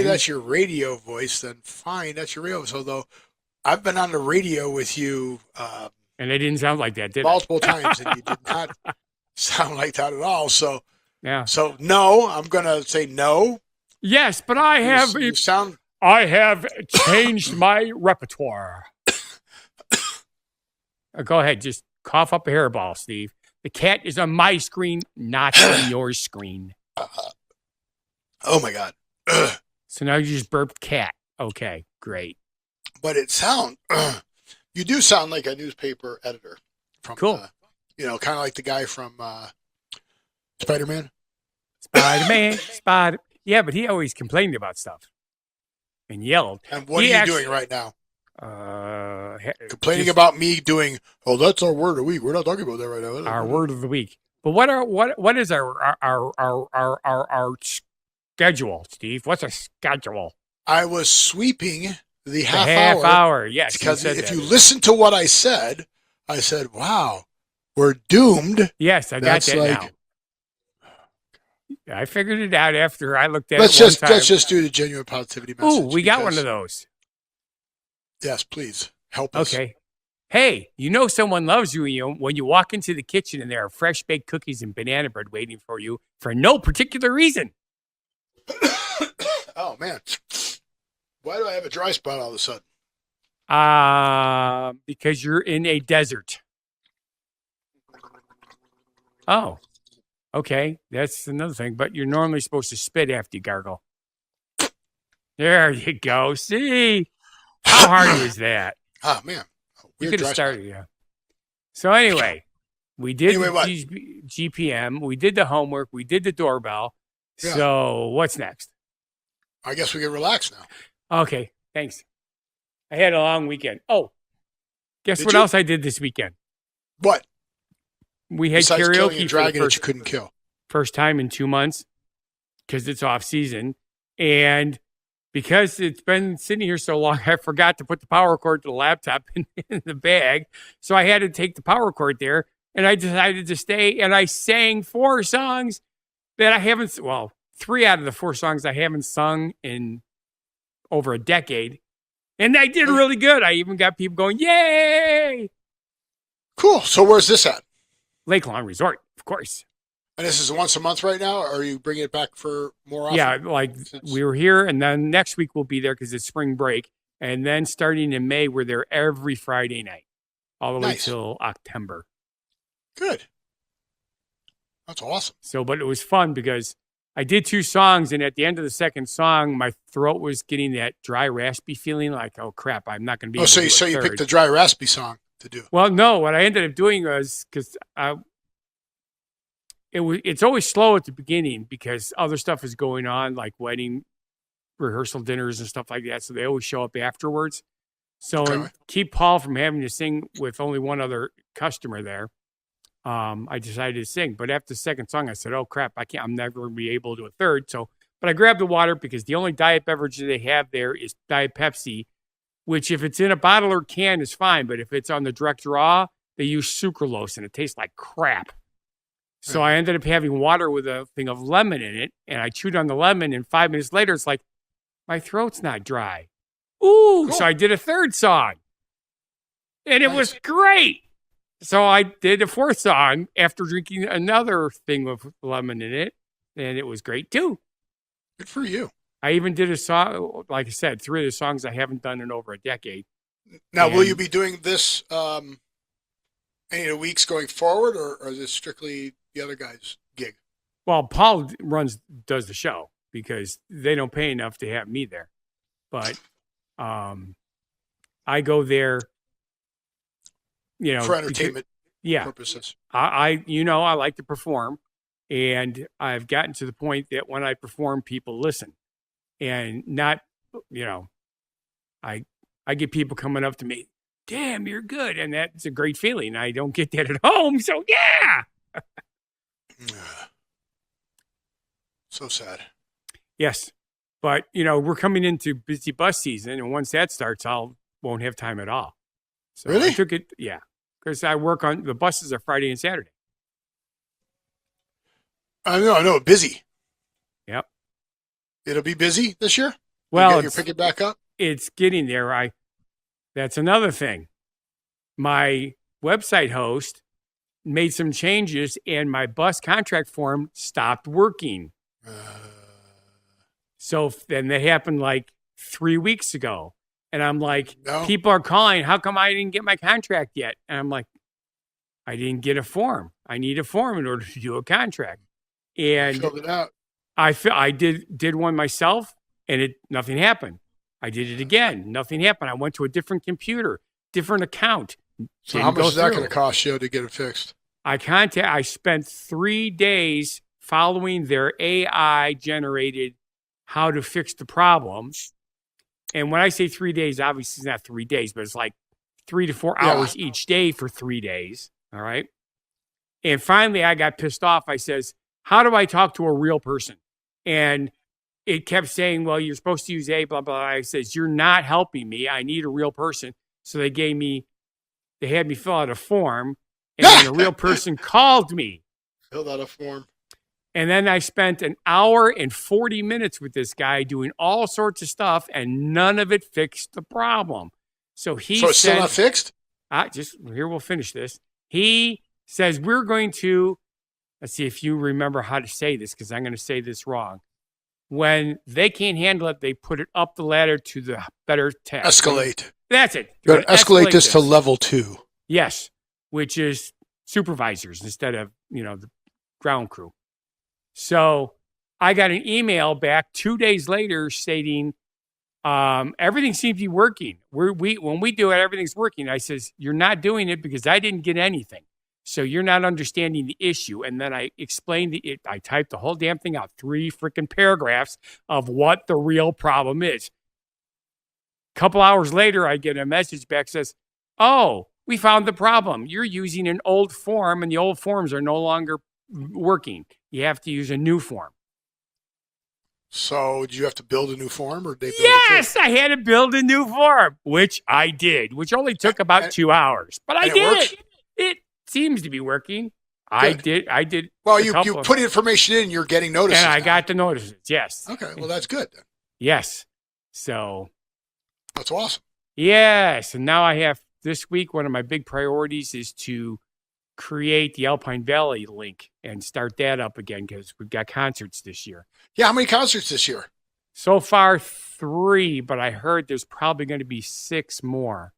A: that's your radio voice, then fine, that's your radio voice. Although I've been on the radio with you
B: and it didn't sound like that, did it?
A: Multiple times, and you did not sound like that at all. So
B: yeah.
A: So no, I'm gonna say no.
B: Yes, but I have I have changed my repertoire. Go ahead, just cough up a hairball, Steve. The cat is on my screen, not on your screen.
A: Oh my God.
B: So now you just burped cat. Okay, great.
A: But you do sound like a newspaper editor. From,
B: cool.
A: Kind of like the guy from Spider-Man.
B: Spider. Yeah, but he always complained about stuff and yelled.
A: And what are you doing right now? Complaining about me doing. Oh, that's our word of the week. We're not talking about that right now.
B: Our word of the week. But what is our schedule, Steve? What's a schedule?
A: I was sweeping the half
B: hour. Yes,
A: because if you listen to what I said, "Wow, we're doomed."
B: Yes, I got that now. I figured it out after I looked at
A: Let's just do the genuine positivity message.
B: Ooh, we got one of those.
A: Yes, please help us.
B: Okay. Hey, you know someone loves you when you walk into the kitchen and there are fresh baked cookies and banana bread waiting for you for no particular reason.
A: Oh man, why do I have a dry spot all of a sudden?
B: Because you're in a desert. Oh, okay, that's another thing. But you're normally supposed to spit after you gargle. There you go. See. How hard was that?
A: Oh, man.
B: You could have started, yeah. So anyway, we did GPM. We did the homework. We did the doorbell. Yeah. So what's next?
A: I guess we can relax now.
B: Okay, thanks. I had a long weekend. Oh, guess what else I did this weekend?
A: What?
B: We had
A: Besides
B: karaoke
A: a dragon that you couldn't kill.
B: First time in 2 months because it's off season. And because it's been sitting here so long, I forgot to put the power cord to the laptop in the bag. So I had to take the power cord there, and I decided to stay, and I sang 4 songs that I haven't, well, 3 out of the 4 songs I haven't sung in over a decade. And I did really good. I even got people going, yay!
A: Cool. So where's this at?
B: Lake Lawn Resort, of course.
A: And this is once a month right now, or are you bringing it back for more often?
B: Yeah, like we were here, and then next week we'll be there because it's spring break. And then starting in May, we're there every Friday night, all the way till October.
A: Good. That's awesome.
B: So, but it was fun because I did 2 songs, and at the end of the second song, my throat was getting that dry, raspy feeling like, oh, crap, I'm not going to be able to do
A: so you picked the dry, raspy song to do.
B: Well, no, what I ended up doing was, because it's always slow at the beginning because other stuff is going on, like wedding rehearsal dinners and stuff like that, so they always show up afterwards. So and keep Paul from having to sing with only one other customer there, I decided to sing. But after the second song, I said, oh, crap, I'm never going to be able to do a third. So, but I grabbed the water because the only diet beverage that they have there is Diet Pepsi, which if it's in a bottle or can is fine. But if it's on the direct draw, they use sucralose and it tastes like crap. So I ended up having water with a thing of lemon in it, and I chewed on the lemon, and 5 minutes later, it's like, my throat's not dry. Ooh, cool. So I did a third song, and it was great. So I did a 4th song after drinking another thing with lemon in it, and it was great too.
A: Good for you.
B: I even did a song, like I said, 3 of the songs I haven't done in over a decade.
A: Now, will you be doing this any of the weeks going forward, or is this strictly the other guy's gig?
B: Well, Paul does the show because they don't pay enough to have me there. But I go there,
A: for entertainment purposes.
B: I like to perform, and I've gotten to the point that when I perform, people listen, and not, I get people coming up to me, damn, you're good, and that's a great feeling. I don't get that at home, so yeah.
A: So sad.
B: Yes. But, we're coming into busy bus season, and once that starts, won't have time at all. So
A: really?
B: I took it, yeah, because I work on, the buses are Friday and Saturday.
A: I know, busy.
B: Yep.
A: It'll be busy this year?
B: Well,
A: you're picking back up?
B: It's getting there. That's another thing. My website host made some changes, and my bus contract form stopped working. So then that happened like 3 weeks ago. And I'm like, People are calling. How come I didn't get my contract yet? And I'm like, I didn't get a form. I need a form in order to do a contract. And
A: filled it out.
B: I did one myself, and nothing happened. I did it again. Nothing happened. I went to a different computer, different account.
A: So how much is that going to cost you to get it fixed?
B: I spent 3 days following their AI generated how to fix the problem. And when I say 3 days, obviously it's not 3 days, but it's like 3 to 4 hours each day for 3 days. All right. And finally I got pissed off. I says, how do I talk to a real person? And it kept saying, well, you're supposed to use blah, blah, blah. I says, you're not helping me. I need a real person. So they had me fill out a form, and then a real person called me.
A: Filled out a form.
B: And then I spent an hour and 40 minutes with this guy doing all sorts of stuff, and none of it fixed the problem. So it's
A: still not fixed?
B: Here, we'll finish this. He says, we're going to, let's see if you remember how to say this, because I'm going to say this wrong. When they can't handle it, they put it up the ladder to the better task.
A: Escalate.
B: That's it.
A: You're going to escalate this to level 2.
B: Yes, which is supervisors instead of, the ground crew. So I got an email back 2 days later stating everything seems to be working. When we do it, everything's working. I says, you're not doing it because I didn't get anything. So you're not understanding the issue. And then I explained I typed the whole damn thing out, 3 freaking paragraphs of what the real problem is. A couple hours later, I get a message back that says, oh, we found the problem. You're using an old form, and the old forms are no longer working. You have to use a new form.
A: So did you have to build a new form, or did they build
B: Yes, I had to build a new form, which I did, which only took about 2 hours, but I
A: and it
B: did
A: works?
B: it. It seems to be working.
A: Good.
B: I did.
A: Well,
B: a
A: you
B: couple
A: put information in, you're getting notices.
B: and I
A: now.
B: got the notices. Yes.
A: Okay, well that's good. Then.
B: Yes. So.
A: That's awesome.
B: Yes, and now I have this week. One of my big priorities is to create the Alpine Valley link and start that up again because we've got concerts this year.
A: Yeah, how many concerts this year?
B: So far, 3, but I heard there's probably going to be 6 more.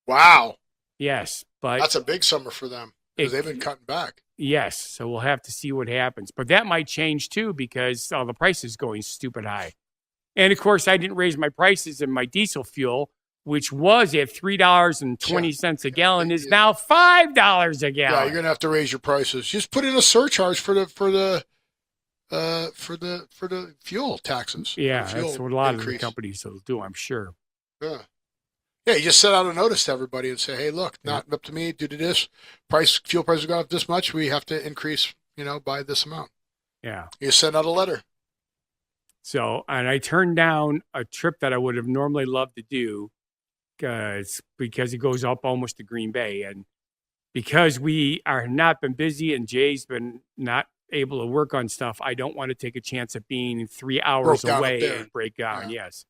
A: Wow.
B: Yes, but
A: that's a big summer for them because they've been cutting back.
B: Yes, so we'll have to see what happens. But that might change too because the price is going stupid high. And of course, I didn't raise my prices in my diesel fuel, which was at $3.20 a gallon, is now $5 a gallon.
A: Yeah, you're gonna have to raise your prices. Just put in a surcharge for the fuel taxes.
B: Yeah,
A: fuel
B: that's what a lot
A: increase.
B: of the companies will do, I'm sure.
A: Yeah. Yeah, you just send out a notice to everybody and say, hey, look, not up to me due to this. Fuel prices go up this much. We have to increase, by this amount.
B: Yeah.
A: You send out a letter.
B: So, and I turned down a trip that I would have normally loved to do because it goes up almost to Green Bay. And because we are not been busy and Jay's been not able to work on stuff, I don't want to take a chance of being 3 hours away and break down. Yeah. Yes.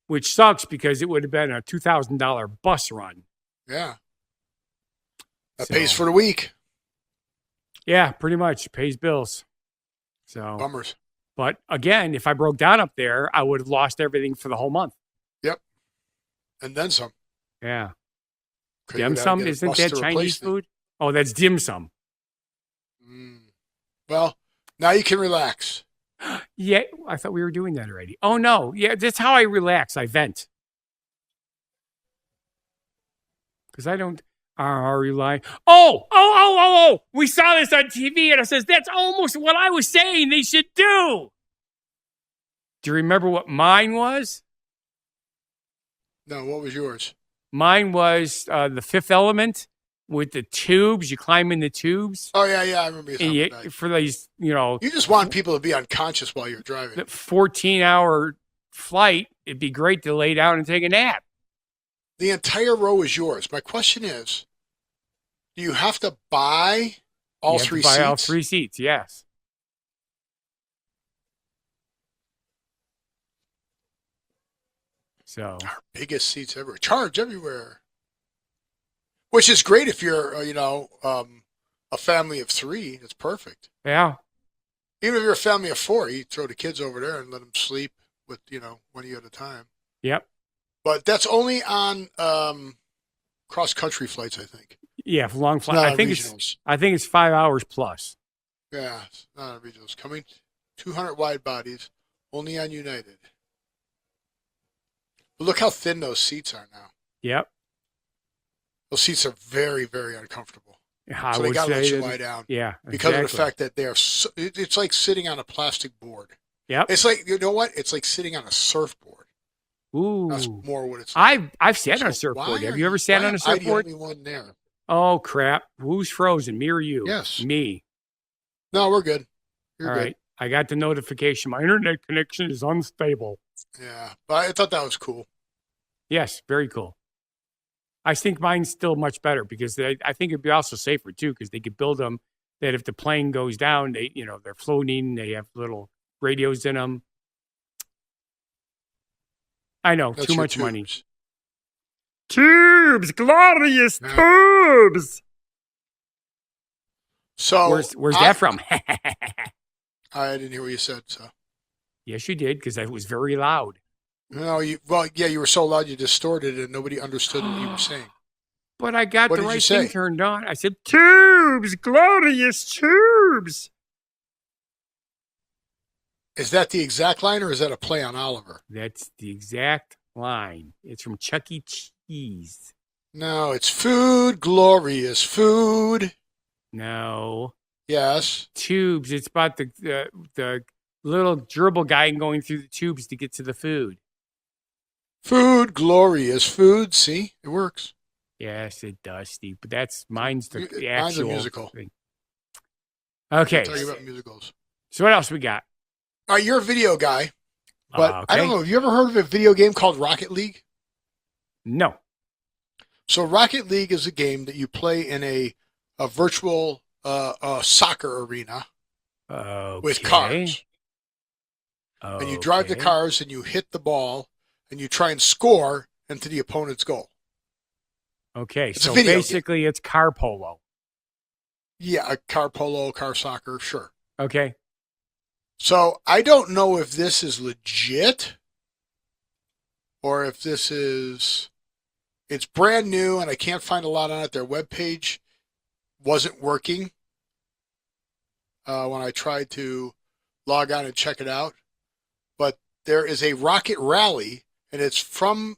B: Which sucks because it would have been a $2,000 bus run.
A: Yeah. That pays for the week.
B: Yeah, pretty much. It pays bills. So
A: bummers.
B: But again, if I broke down up there, I would have lost everything for the whole month.
A: Yep. And then some.
B: Yeah. Dim sum? Isn't that Chinese food? Oh, that's dim sum.
A: Well, now you can relax.
B: Yeah, I thought we were doing that already. Oh, no. Yeah, that's how I relax. I vent. Because I don't rely. Oh. We saw this on TV and it says that's almost what I was saying they should do. Do you remember what mine was?
A: No, what was yours?
B: Mine was The Fifth Element with the tubes. You climb in the tubes.
A: Oh, yeah, I remember you talking about that.
B: For these, You
A: just want people to be unconscious while you're driving.
B: The 14-hour flight, it'd be great to lay down and take a nap.
A: The entire row is yours. My question is, do you have to buy all 3 seats?
B: Buy all 3 seats, yes. So
A: our biggest seats ever. Charge everywhere. Which is great if you're, a family of 3. It's perfect.
B: Yeah.
A: Even if you're a family of 4, you throw the kids over there and let them sleep with, one of you at a time.
B: Yep.
A: But that's only on cross-country flights, I think.
B: Yeah, for long flights. I think it's 5 hours plus.
A: Yeah, it's not on regionals. Coming 200 wide bodies, only on United. But look how thin those seats are now.
B: Yep.
A: Those seats are very, very uncomfortable.
B: So
A: they got to let you lie down.
B: Yeah,
A: because of the fact that they're it's like sitting on a plastic board.
B: Yep.
A: It's like, you know what? It's like sitting on a surfboard.
B: Ooh.
A: That's more what it's like.
B: I've sat on a surfboard. Have you ever sat on a surfboard?
A: I'm the only one there.
B: Oh, crap. Who's frozen? Me or you?
A: Yes.
B: Me.
A: No, we're good.
B: All right. I got the notification. My internet connection is unstable.
A: Yeah, but I thought that was cool.
B: Yes, very cool. I think mine's still much better because I think it'd be also safer too because they could build them that if the plane goes down, they're floating. They have little radios in them. I know,
A: That's
B: too much
A: tubes.
B: money. Tubes, glorious tubes.
A: So
B: where's that from?
A: I didn't hear what you said. So
B: yes, you did because it was very loud.
A: No, you were so loud you distorted it and nobody understood what you were saying.
B: But I got the right thing turned on. I said, tubes, glorious tubes.
A: Is that the exact line or is that a play on Oliver?
B: That's the exact line. It's from Chuck E. Cheese.
A: No, it's food, glorious food.
B: No.
A: Yes.
B: Tubes. It's about the little gerbil guy going through the tubes to get to the food.
A: Food, glorious food. See, it works.
B: Yes, it does, Steve. But mine's the actual.
A: Mine's a musical
B: thing. Okay.
A: I'll tell you about musicals.
B: So what else we got?
A: You're a video guy. But I don't
B: Okay.
A: know. Have you ever heard of a video game called Rocket League?
B: No.
A: So Rocket League is a game that you play in a virtual soccer arena with
B: Okay.
A: cars, and you drive the
B: Okay.
A: cars and you hit the ball and you try and score into the opponent's goal.
B: Okay.
A: It's a
B: So
A: video game.
B: basically, it's car polo.
A: Yeah, a car polo, car soccer, sure.
B: Okay.
A: So I don't know if this is legit or if it's brand new and I can't find a lot on it. Their webpage wasn't working when I tried to log on and check it out. But there is a Rocket Rally, and it's from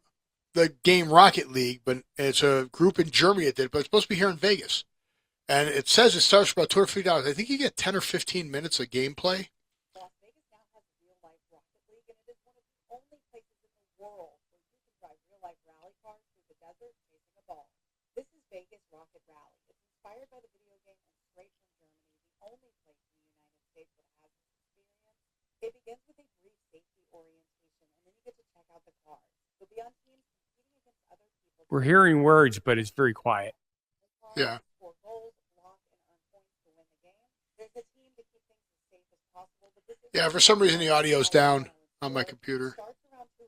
A: the game Rocket League, but it's a group in Germany that did it, but it's supposed to be here in Vegas. And it says it starts for about $250. I think you get 10 or 15 minutes of gameplay.
C: Las Vegas now has real-life Rocket League, and it is one of the only places in the world where you can drive real-life rally cars through the desert chasing a ball. This is Vegas Rocket Rally. It's inspired by the video game and straight from Germany, the only place in the United States that has this experience. It begins with a brief safety orientation, and then you get to check out the cars. You'll be on teams competing against other people.
B: We're hearing words, but it's very quiet.
A: Yeah.
C: Score goals, block, and earn points to win the game. There's a team to keep things as safe as possible, but this is
A: Yeah, for some reason the audio's down on my computer.
C: starts around $250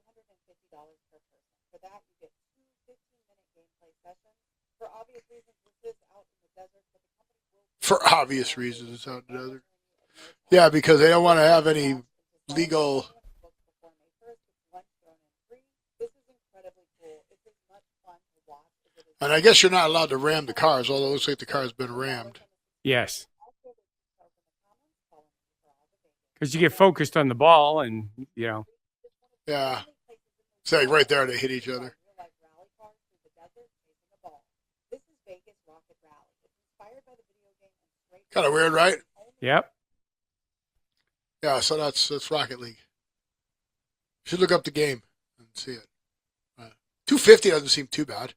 C: per person. For that, you get two 15-minute gameplay sessions. For obvious reasons, this is out in the desert, but the company will.
A: For obvious reasons, it's out in the desert. Yeah, because they don't want to have any legal.
C: This is incredibly cool. It's as much fun to watch as it is.
A: And I guess you're not allowed to ram the cars, although it looks like the car's been rammed.
B: Yes. Because you get focused on the ball and,
A: Yeah. It's like right there, they hit each other.
C: This is Vegas Rocket Rally. It's inspired by the video game and straight.
A: Kind of weird, right?
B: yep.
A: Yeah, so that's Rocket League. Should look up the game and see it. 250 doesn't seem too bad.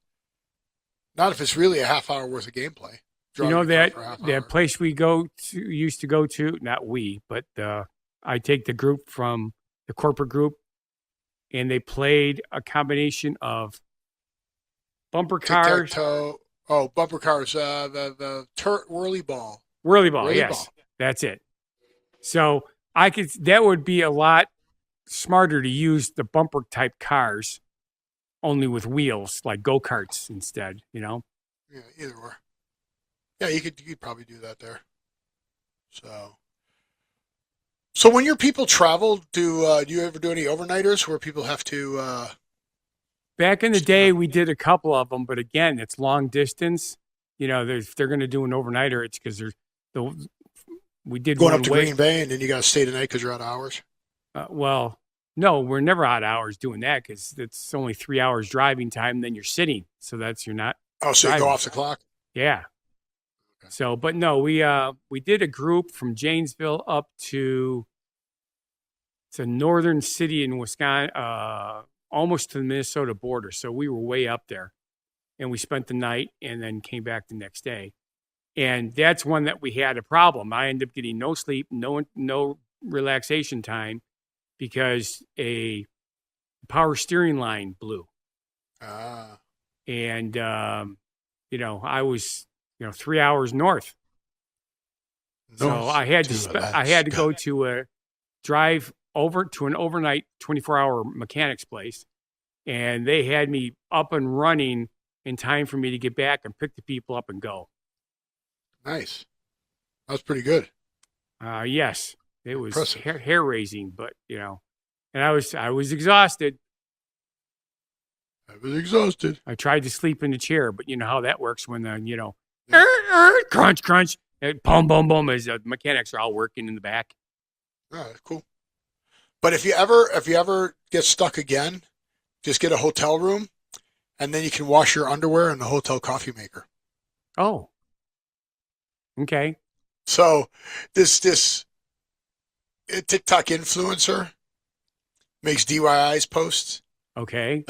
A: Not if it's really a half hour worth of gameplay.
B: You know
A: Driving the car for a half hour.
B: that place we used to go to, not we, but I take the group from the corporate group, and they played a combination of bumper cars,
A: Tic-tac-toe. Oh, bumper cars. The whirly ball.
B: whirly ball.
A: Whirly
B: Yes,
A: ball.
B: that's it. So that would be a lot smarter to use the bumper type cars, only with wheels, like go karts instead.
A: Yeah, either or. Yeah, you could probably do that there. So when your people travel, do you ever do any overnighters where people have to?
B: Back in the day, we did a couple of them, but again, it's long distance. If they're going to do an overnighter, it's because we did
A: Going
B: one
A: up to
B: way.
A: Green Bay and then you got to stay the night because you're out of hours.
B: Well, no, we're never out of hours doing that because it's only 3 hours driving time. Then you're sitting, so you're not.
A: Oh, so you
B: driving.
A: go off the clock?
B: Yeah.
A: Okay.
B: So, but no, we did a group from Janesville up to it's a northern city in Wisconsin, almost to the Minnesota border. So we were way up there, and we spent the night and then came back the next day. And that's one that we had a problem. I ended up getting no sleep, no relaxation time because a power steering line blew.
A: Ah.
B: And, I was, 3 hours north. So I had to go to a drive over to an overnight 24-hour mechanics place. And they had me up and running in time for me to get back and pick the people up and go.
A: Nice. That was pretty good.
B: Yes, it was
A: Impressive.
B: hair raising, but and I was exhausted.
A: I was exhausted.
B: I tried to sleep in the chair, but you know how that works when crunch, crunch, and boom, boom, boom, as the mechanics are all working in the back.
A: Oh, cool. But if you ever get stuck again, just get a hotel room, and then you can wash your underwear in the hotel coffee maker.
B: Oh, okay.
A: So this TikTok influencer makes DIYs posts.
B: Okay.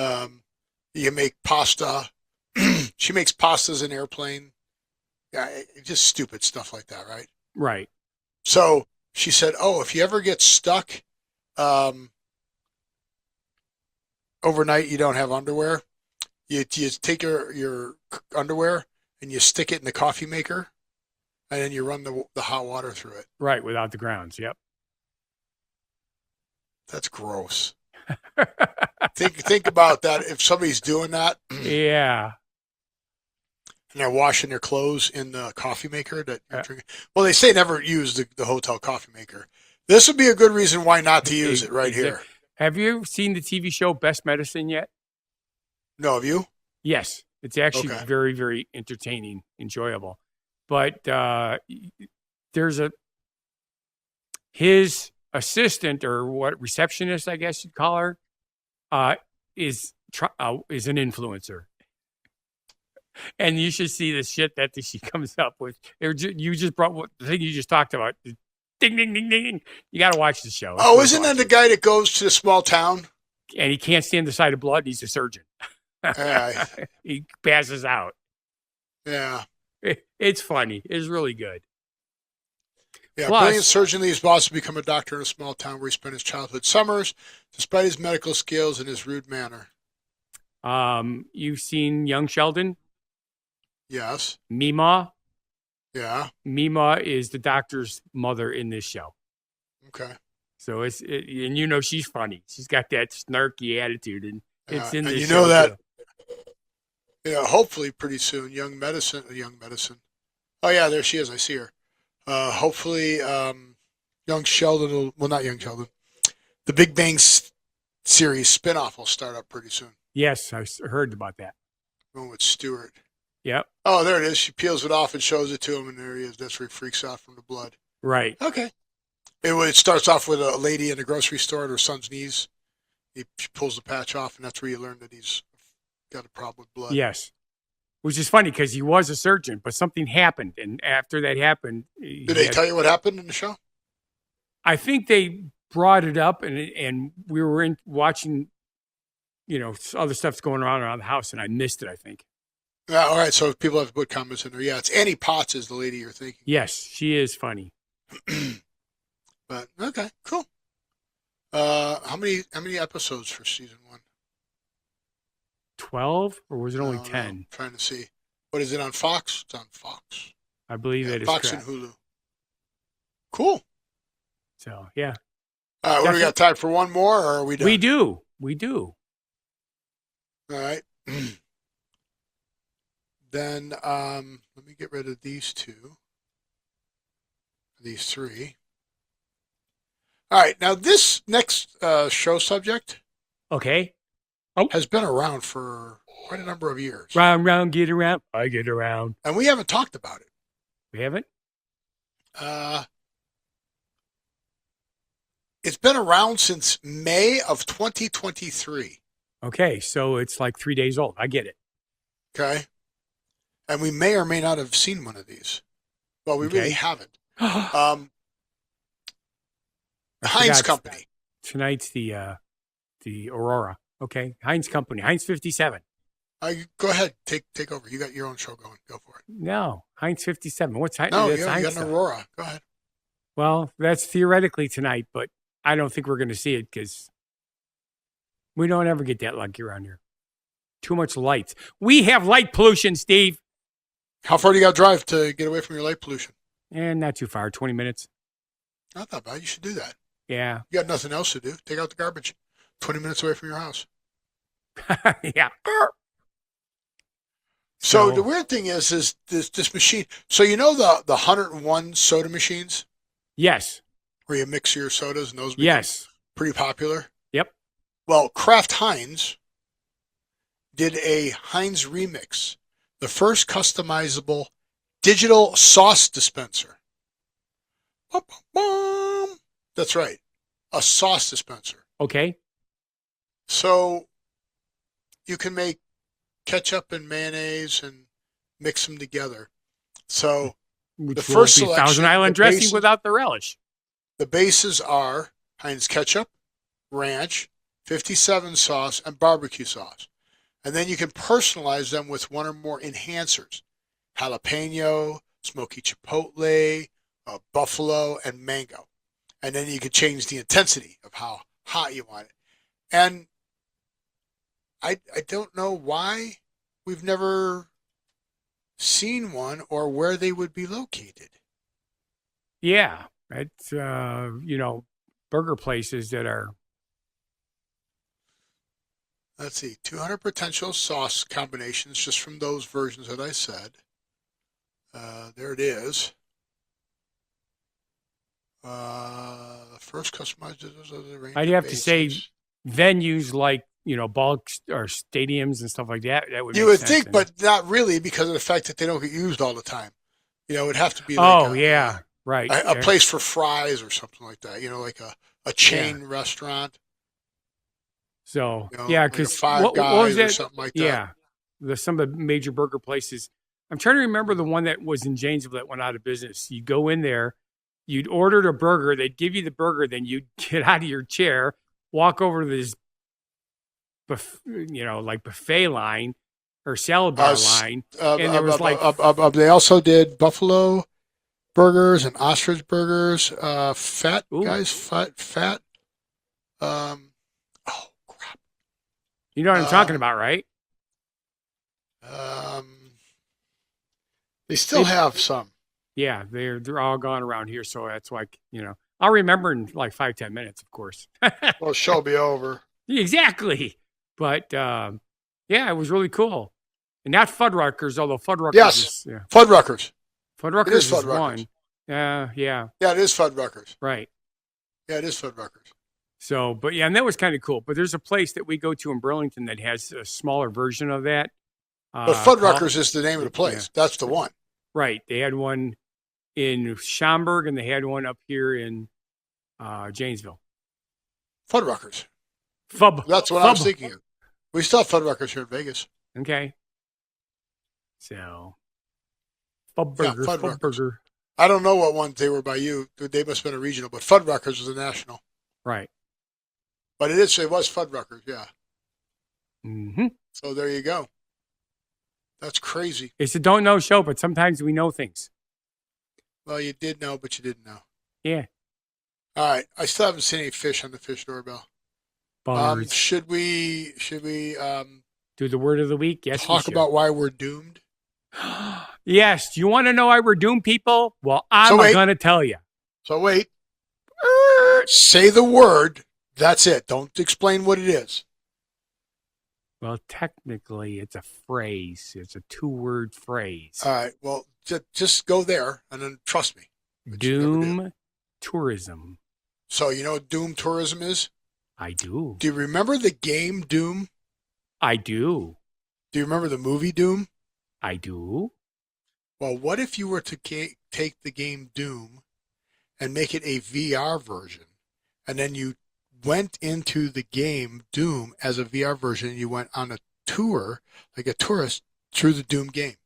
A: You make pasta. She makes pastas in airplane. Yeah, just stupid stuff like that, right?
B: Right.
A: So she said, "Oh, if you ever get stuck overnight you don't have underwear, you take your underwear and you stick it in the coffee maker, and then you run the hot water through it.
B: Right, without the grounds. Yep.
A: That's gross. Think about that. If somebody's doing that,
B: Yeah.
A: and they're washing their clothes in the coffee maker that you're drinking. Well, they say never use the hotel coffee maker. This would be a good reason why not to use it right here.
B: Have you seen the TV show Best Medicine yet?
A: No, have you?
B: Yes. It's actually
A: Okay.
B: very, very entertaining, enjoyable. But there's his assistant, or what, receptionist, I guess you'd call her, is an influencer. And you should see the shit that she comes up with. You just brought the thing you just talked about. Ding, ding, ding, ding. You got to watch the show.
A: Oh, isn't that the guy that goes to the small town?
B: And he can't stand the sight of blood. He's a surgeon.
A: Yeah.
B: He passes out.
A: Yeah.
B: It's funny. It's really good.
A: Yeah,
B: Plus-
A: brilliant surgeon leaves boss to become a doctor in a small town where he spent his childhood summers, despite his medical skills and his rude manner.
B: You've seen Young Sheldon?
A: Yes.
B: Mima?
A: Yeah.
B: Mima is the doctor's mother in this show.
A: Okay.
B: So and you know she's funny. She's got that snarky attitude, and it's in
A: and
B: this
A: you
B: show
A: know that.
B: too.
A: Yeah, hopefully pretty soon. Young medicine. Oh yeah, there she is. I see her. Hopefully, Young Sheldon. Not Young Sheldon. The Big Bang series spinoff will start up pretty soon.
B: Yes, I heard about that.
A: Going with Stewart.
B: Yep.
A: Oh, there it is. She peels it off and shows it to him, and there he is. That's where he freaks out from the blood.
B: Right.
A: Okay. It starts off with a lady in a grocery store at her son's knees. She pulls the patch off, and that's where you learn that he's got a problem with blood.
B: Yes. Which is funny because he was a surgeon, but something happened, and after that happened,
A: Did they tell you what happened in the show?
B: I think they brought it up, and we were watching, other stuff's going on around the house, and I missed it, I think.
A: Yeah, all right, so people have to put comments in there. Yeah, it's Annie Potts is the lady you're thinking.
B: Yes, she is funny.
A: But okay, cool. How many episodes for season 1?
B: 12, or was it only
A: I don't know.
B: 10?
A: I'm trying to see. What is it on Fox? It's on Fox.
B: I believe it is
A: Fox
B: correct.
A: and Hulu. Cool.
B: So, yeah.
A: All right, what do we got time for one more, or are we done?
B: We do.
A: All right. Then let me get rid of these 2. These 3. All right. Now, this next show subject
B: Okay.
A: has been around for quite a number of years.
B: Round, round, get around. I get around.
A: And we haven't talked about it.
B: We haven't?
A: It's been around since May of 2023.
B: Okay, so it's like 3 days old. I get it.
A: Okay. And we may or may not have seen one of these. Well, we really haven't.
B: I
A: Heinz
B: forgot
A: Company.
B: Tonight's the Aurora. Okay, Heinz Company. Heinz 57.
A: Go ahead. Take over. You got your own show going. Go for it.
B: No, Heinz 57. What's Heinz?
A: No,
B: that's
A: you
B: Heinz
A: got an
B: stuff.
A: Aurora. Go ahead.
B: Well, that's theoretically tonight, but I don't think we're going to see it because we don't ever get that lucky around here. Too much lights. We have light pollution, Steve.
A: How far do you got to drive to get away from your light pollution?
B: And not too far, 20 minutes.
A: Not that bad. You should do that.
B: Yeah.
A: You got nothing else to do. Take out the garbage. 20 minutes away from your house.
B: Yeah.
A: So the weird thing is this machine. So you know the 101 soda machines
B: Yes.
A: where you mix your sodas and those become
B: Yes.
A: pretty popular?
B: Yep.
A: Well, Kraft Heinz did a Heinz Remix, the first customizable digital sauce dispenser. Bum, bum, bum. That's right. A sauce dispenser.
B: Okay.
A: So you can make ketchup and mayonnaise and mix them together. So
B: Which
A: the
B: will
A: first
B: be
A: selection,
B: Thousand Island
A: the
B: dressing
A: basic-
B: without the relish.
A: the bases are Heinz ketchup, ranch, 57 sauce, and barbecue sauce. And then you can personalize them with one or more enhancers. Jalapeno, smoky chipotle, buffalo, and mango. And then you can change the intensity of how hot you want it. And I don't know why we've never seen one or where they would be located.
B: Yeah, it's burger places that are.
A: Let's see, 200 potential sauce combinations just from those versions that I said. There it is. First customized the range
B: I'd
A: of
B: have to say
A: bases.
B: venues like bulk or stadiums and stuff like that. That would
A: You
B: make
A: would
B: sense.
A: think, but not really because of the fact that they don't get used all the time. It would have to be like
B: Oh yeah, right.
A: a place for fries or something like that. Like a chain restaurant.
B: So
A: Like a
B: because
A: Five
B: what was
A: Guys or
B: that?
A: something like that.
B: Yeah, some of the major burger places. I'm trying to remember the one that was in Janesville that went out of business. You go in there, you'd ordered a burger, they'd give you the burger, then you'd get out of your chair, walk over to this, like buffet line or salad bar line, and there was like
A: they also did buffalo burgers and ostrich burgers. Fat
B: ooh,
A: guys, fat. Oh crap.
B: you know what I'm talking about, right?
A: Um, they still have some.
B: Yeah, they're all gone around here, so that's like I'll remember in like 5-10 minutes, of course.
A: Well, show'll be over.
B: Exactly, but yeah, it was really cool, and not Fuddruckers, although Fuddruckers
A: Yes,
B: is
A: Fuddruckers.
B: Fuddruckers
A: It is
B: is
A: Fuddruckers.
B: one. Yeah,
A: Yeah, it is Fuddruckers.
B: right.
A: Yeah, it is Fuddruckers.
B: So, but yeah, and that was kind of cool. But there's a place that we go to in Burlington that has a smaller version of that.
A: But Fuddruckers is the name of the place.
B: Yeah.
A: That's the one.
B: Right. They had one in Schaumburg, and they had one up here in Janesville.
A: Fuddruckers.
B: Fub.
A: That's what I was thinking of. We still have Fuddruckers here in Vegas.
B: Okay. So, Fubburger.
A: Yeah, Fuddruckers.
B: Fubburger.
A: I don't know what ones they were by you. They must have been a regional, but Fuddruckers was a national.
B: Right.
A: But it was Fuddruckers, yeah.
B: Mm-hmm.
A: So there you go. That's crazy.
B: It's a don't know show, but sometimes we know things.
A: Well, you did know, but you didn't know.
B: Yeah.
A: All right. I still haven't seen any fish on the Fish Doorbell.
B: Buggers.
A: Should we
B: Do the word of the week? Yes.
A: talk about why we're doomed?
B: Yes. Do you want to know why we're doomed, people? Well, I'm going to tell you.
A: So wait. Say the word. That's it. Don't explain what it is.
B: Well, technically, it's a phrase. It's a 2-word phrase.
A: All right. Well, just go there and then trust me.
B: Doom tourism.
A: So you know what Doom tourism is?
B: I do.
A: Do you remember the game Doom?
B: I do.
A: Do you remember the movie Doom?
B: I do.
A: Well, what if you were to take the game Doom and make it a VR version, and then you went into the game Doom as a VR version, and you went on a tour, like a tourist, through the Doom game?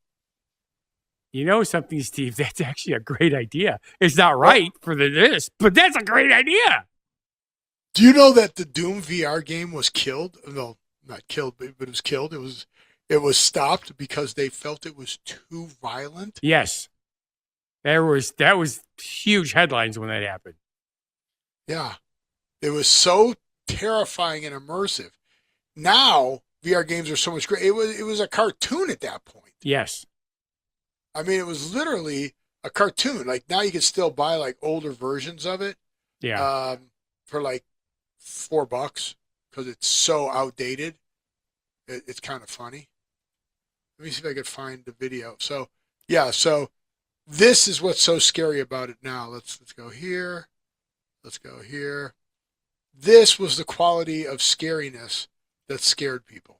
B: You know something, Steve? That's actually a great idea. It's not right for this, but that's a great idea.
A: Do you know that the Doom VR game was killed? No, not killed, but it was killed. It was stopped because they felt it was too violent.
B: Yes. That was huge headlines when that happened.
A: Yeah. It was so terrifying and immersive. Now VR games are so much great. It was a cartoon at that point.
B: Yes.
A: I mean, it was literally a cartoon. Like now you can still buy like older versions of it.
B: Yeah.
A: For like $4 because it's so outdated. It's kind of funny. Let me see if I can find the video. So yeah, so this is what's so scary about it now. Let's go here. Let's go here. This was the quality of scariness that scared people.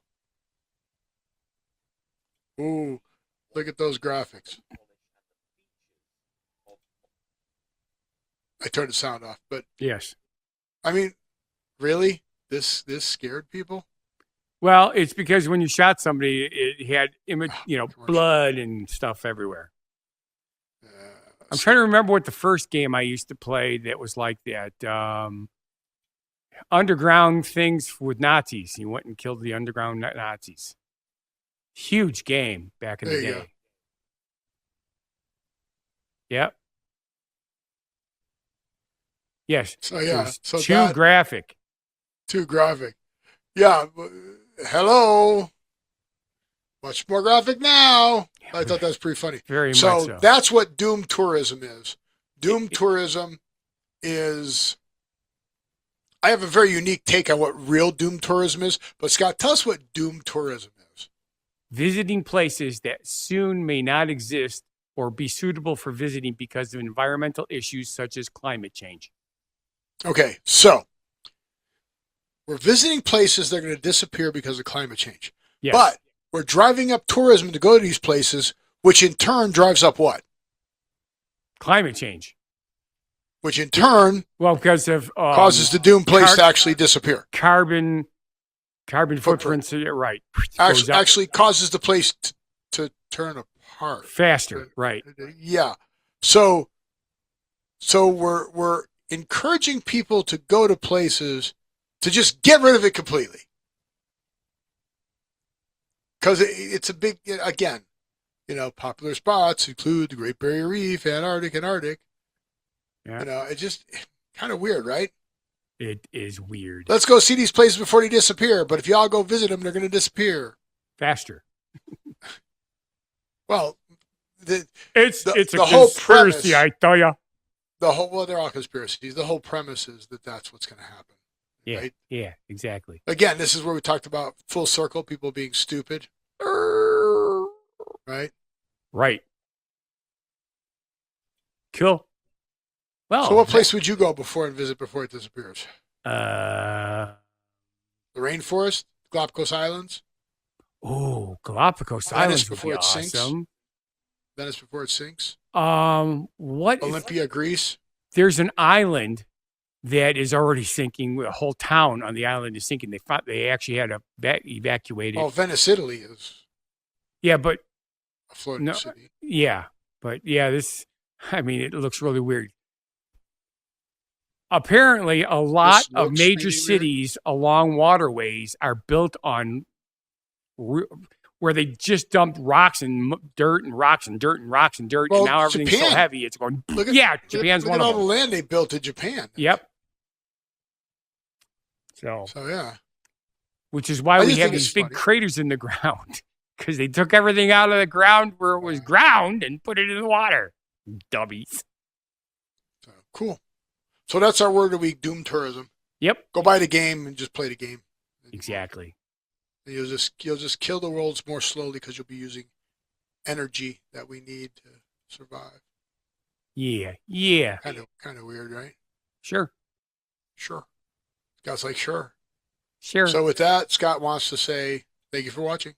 A: Ooh, look at those graphics. I turned the sound off, but
B: yes.
A: I mean, really? This scared people?
B: Well, it's because when you shot somebody, it had blood and stuff everywhere. I'm trying to remember what the first game I used to play that was like that. Underground things with Nazis. You went and killed the underground Nazis. Huge game back in the day. Go. Yep. Yes.
A: So yeah. So
B: too graphic.
A: Too graphic. Yeah. hello. Much more graphic now. I thought that was pretty funny.
B: Very much
A: So
B: so.
A: that's what doom tourism is. Doom tourism is. I have a very unique take on what real doom tourism is. But Scott, tell us what doom tourism is.
B: Visiting places that soon may not exist or be suitable for visiting because of environmental issues such as climate change.
A: Okay, so we're visiting places that are going to disappear because of climate change.
B: Yes.
A: But we're driving up tourism to go to these places, which in turn drives up what?
B: Climate change.
A: Which in turn
B: Well, because of
A: causes the doomed place to actually disappear.
B: Carbon footprints, right.
A: Actually causes the place to turn apart.
B: Faster, right.
A: Yeah. So we're encouraging people to go to places to just get rid of it completely. Because it's a big, again, popular spots include the Great Barrier Reef, Antarctic, and Arctic.
B: Yeah.
A: It's just kind of weird, right?
B: It is weird.
A: Let's go see these places before they disappear. But if y'all go visit them, they're going to disappear.
B: Faster.
A: Well,
B: it's a
A: the whole
B: conspiracy,
A: premise,
B: I tell you.
A: They're all conspiracies. The whole premise is that that's what's going to happen.
B: Yeah,
A: right?
B: yeah, exactly.
A: Again, this is where we talked about full circle, people being stupid. Right?
B: Right. Cool. Well,
A: so what place would you go before it disappears?
B: The
A: rainforest? Galapagos Islands?
B: Oh, Galapagos Islands would be awesome.
A: Venice before it sinks?
B: What?
A: Olympia, Greece?
B: There's an island that is already sinking. The whole town on the island is sinking. They actually had to evacuate it.
A: Oh, Venice, Italy is.
B: Yeah, but
A: a floating city.
B: Yeah, but yeah, it looks really weird. Apparently, a lot of major cities along waterways are built on where they just dumped rocks and dirt and rocks and dirt and rocks and dirt, and now everything's
A: Japan.
B: so heavy it's going.
A: Japan's
B: Japan's
A: one of them. Look at all
B: them.
A: the land they built in Japan.
B: Yep. So
A: yeah.
B: Which is why we have these big craters in the ground, because they took everything out of the ground where it was ground and put it in the water. Dummies.
A: So, cool. So that's our word of the week: doom tourism.
B: Yep.
A: Go buy the game and just play the game.
B: Exactly.
A: And you'll just kill the worlds more slowly because you'll be using energy that we need to survive.
B: Yeah. Yeah.
A: Kind of weird, right?
B: Sure.
A: Scott's like, sure.
B: So
A: with that, Scott wants to say thank you for watching.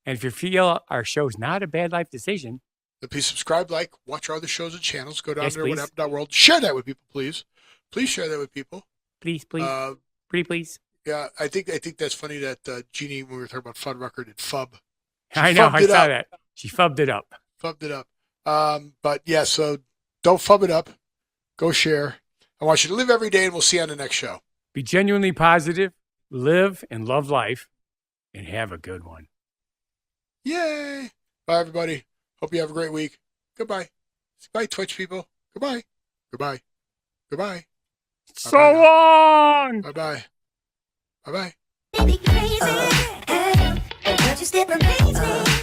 B: And if you feel our show's not a bad life decision,
A: then please subscribe, watch our other shows and channels. Go down there,
B: please.
A: whatever.world. Share that with people, please. Please share that with people.
B: Please. Pretty please.
A: Yeah, I think that's funny that Jeannie, when we were talking about Fun Record, did fub.
B: I know, I saw that. She fubbed it up.
A: But yeah, so don't fub it up. Go share. I want you to live every day, and we'll see you on the next show.
B: Be genuinely positive, live and love life, and have a good one.
A: Yay! Bye, everybody. Hope you have a great week. Goodbye. Bye, Twitch people. Goodbye.
B: So long!
A: Bye-bye. Bye-bye.
D: Baby crazy, but you still amaze me.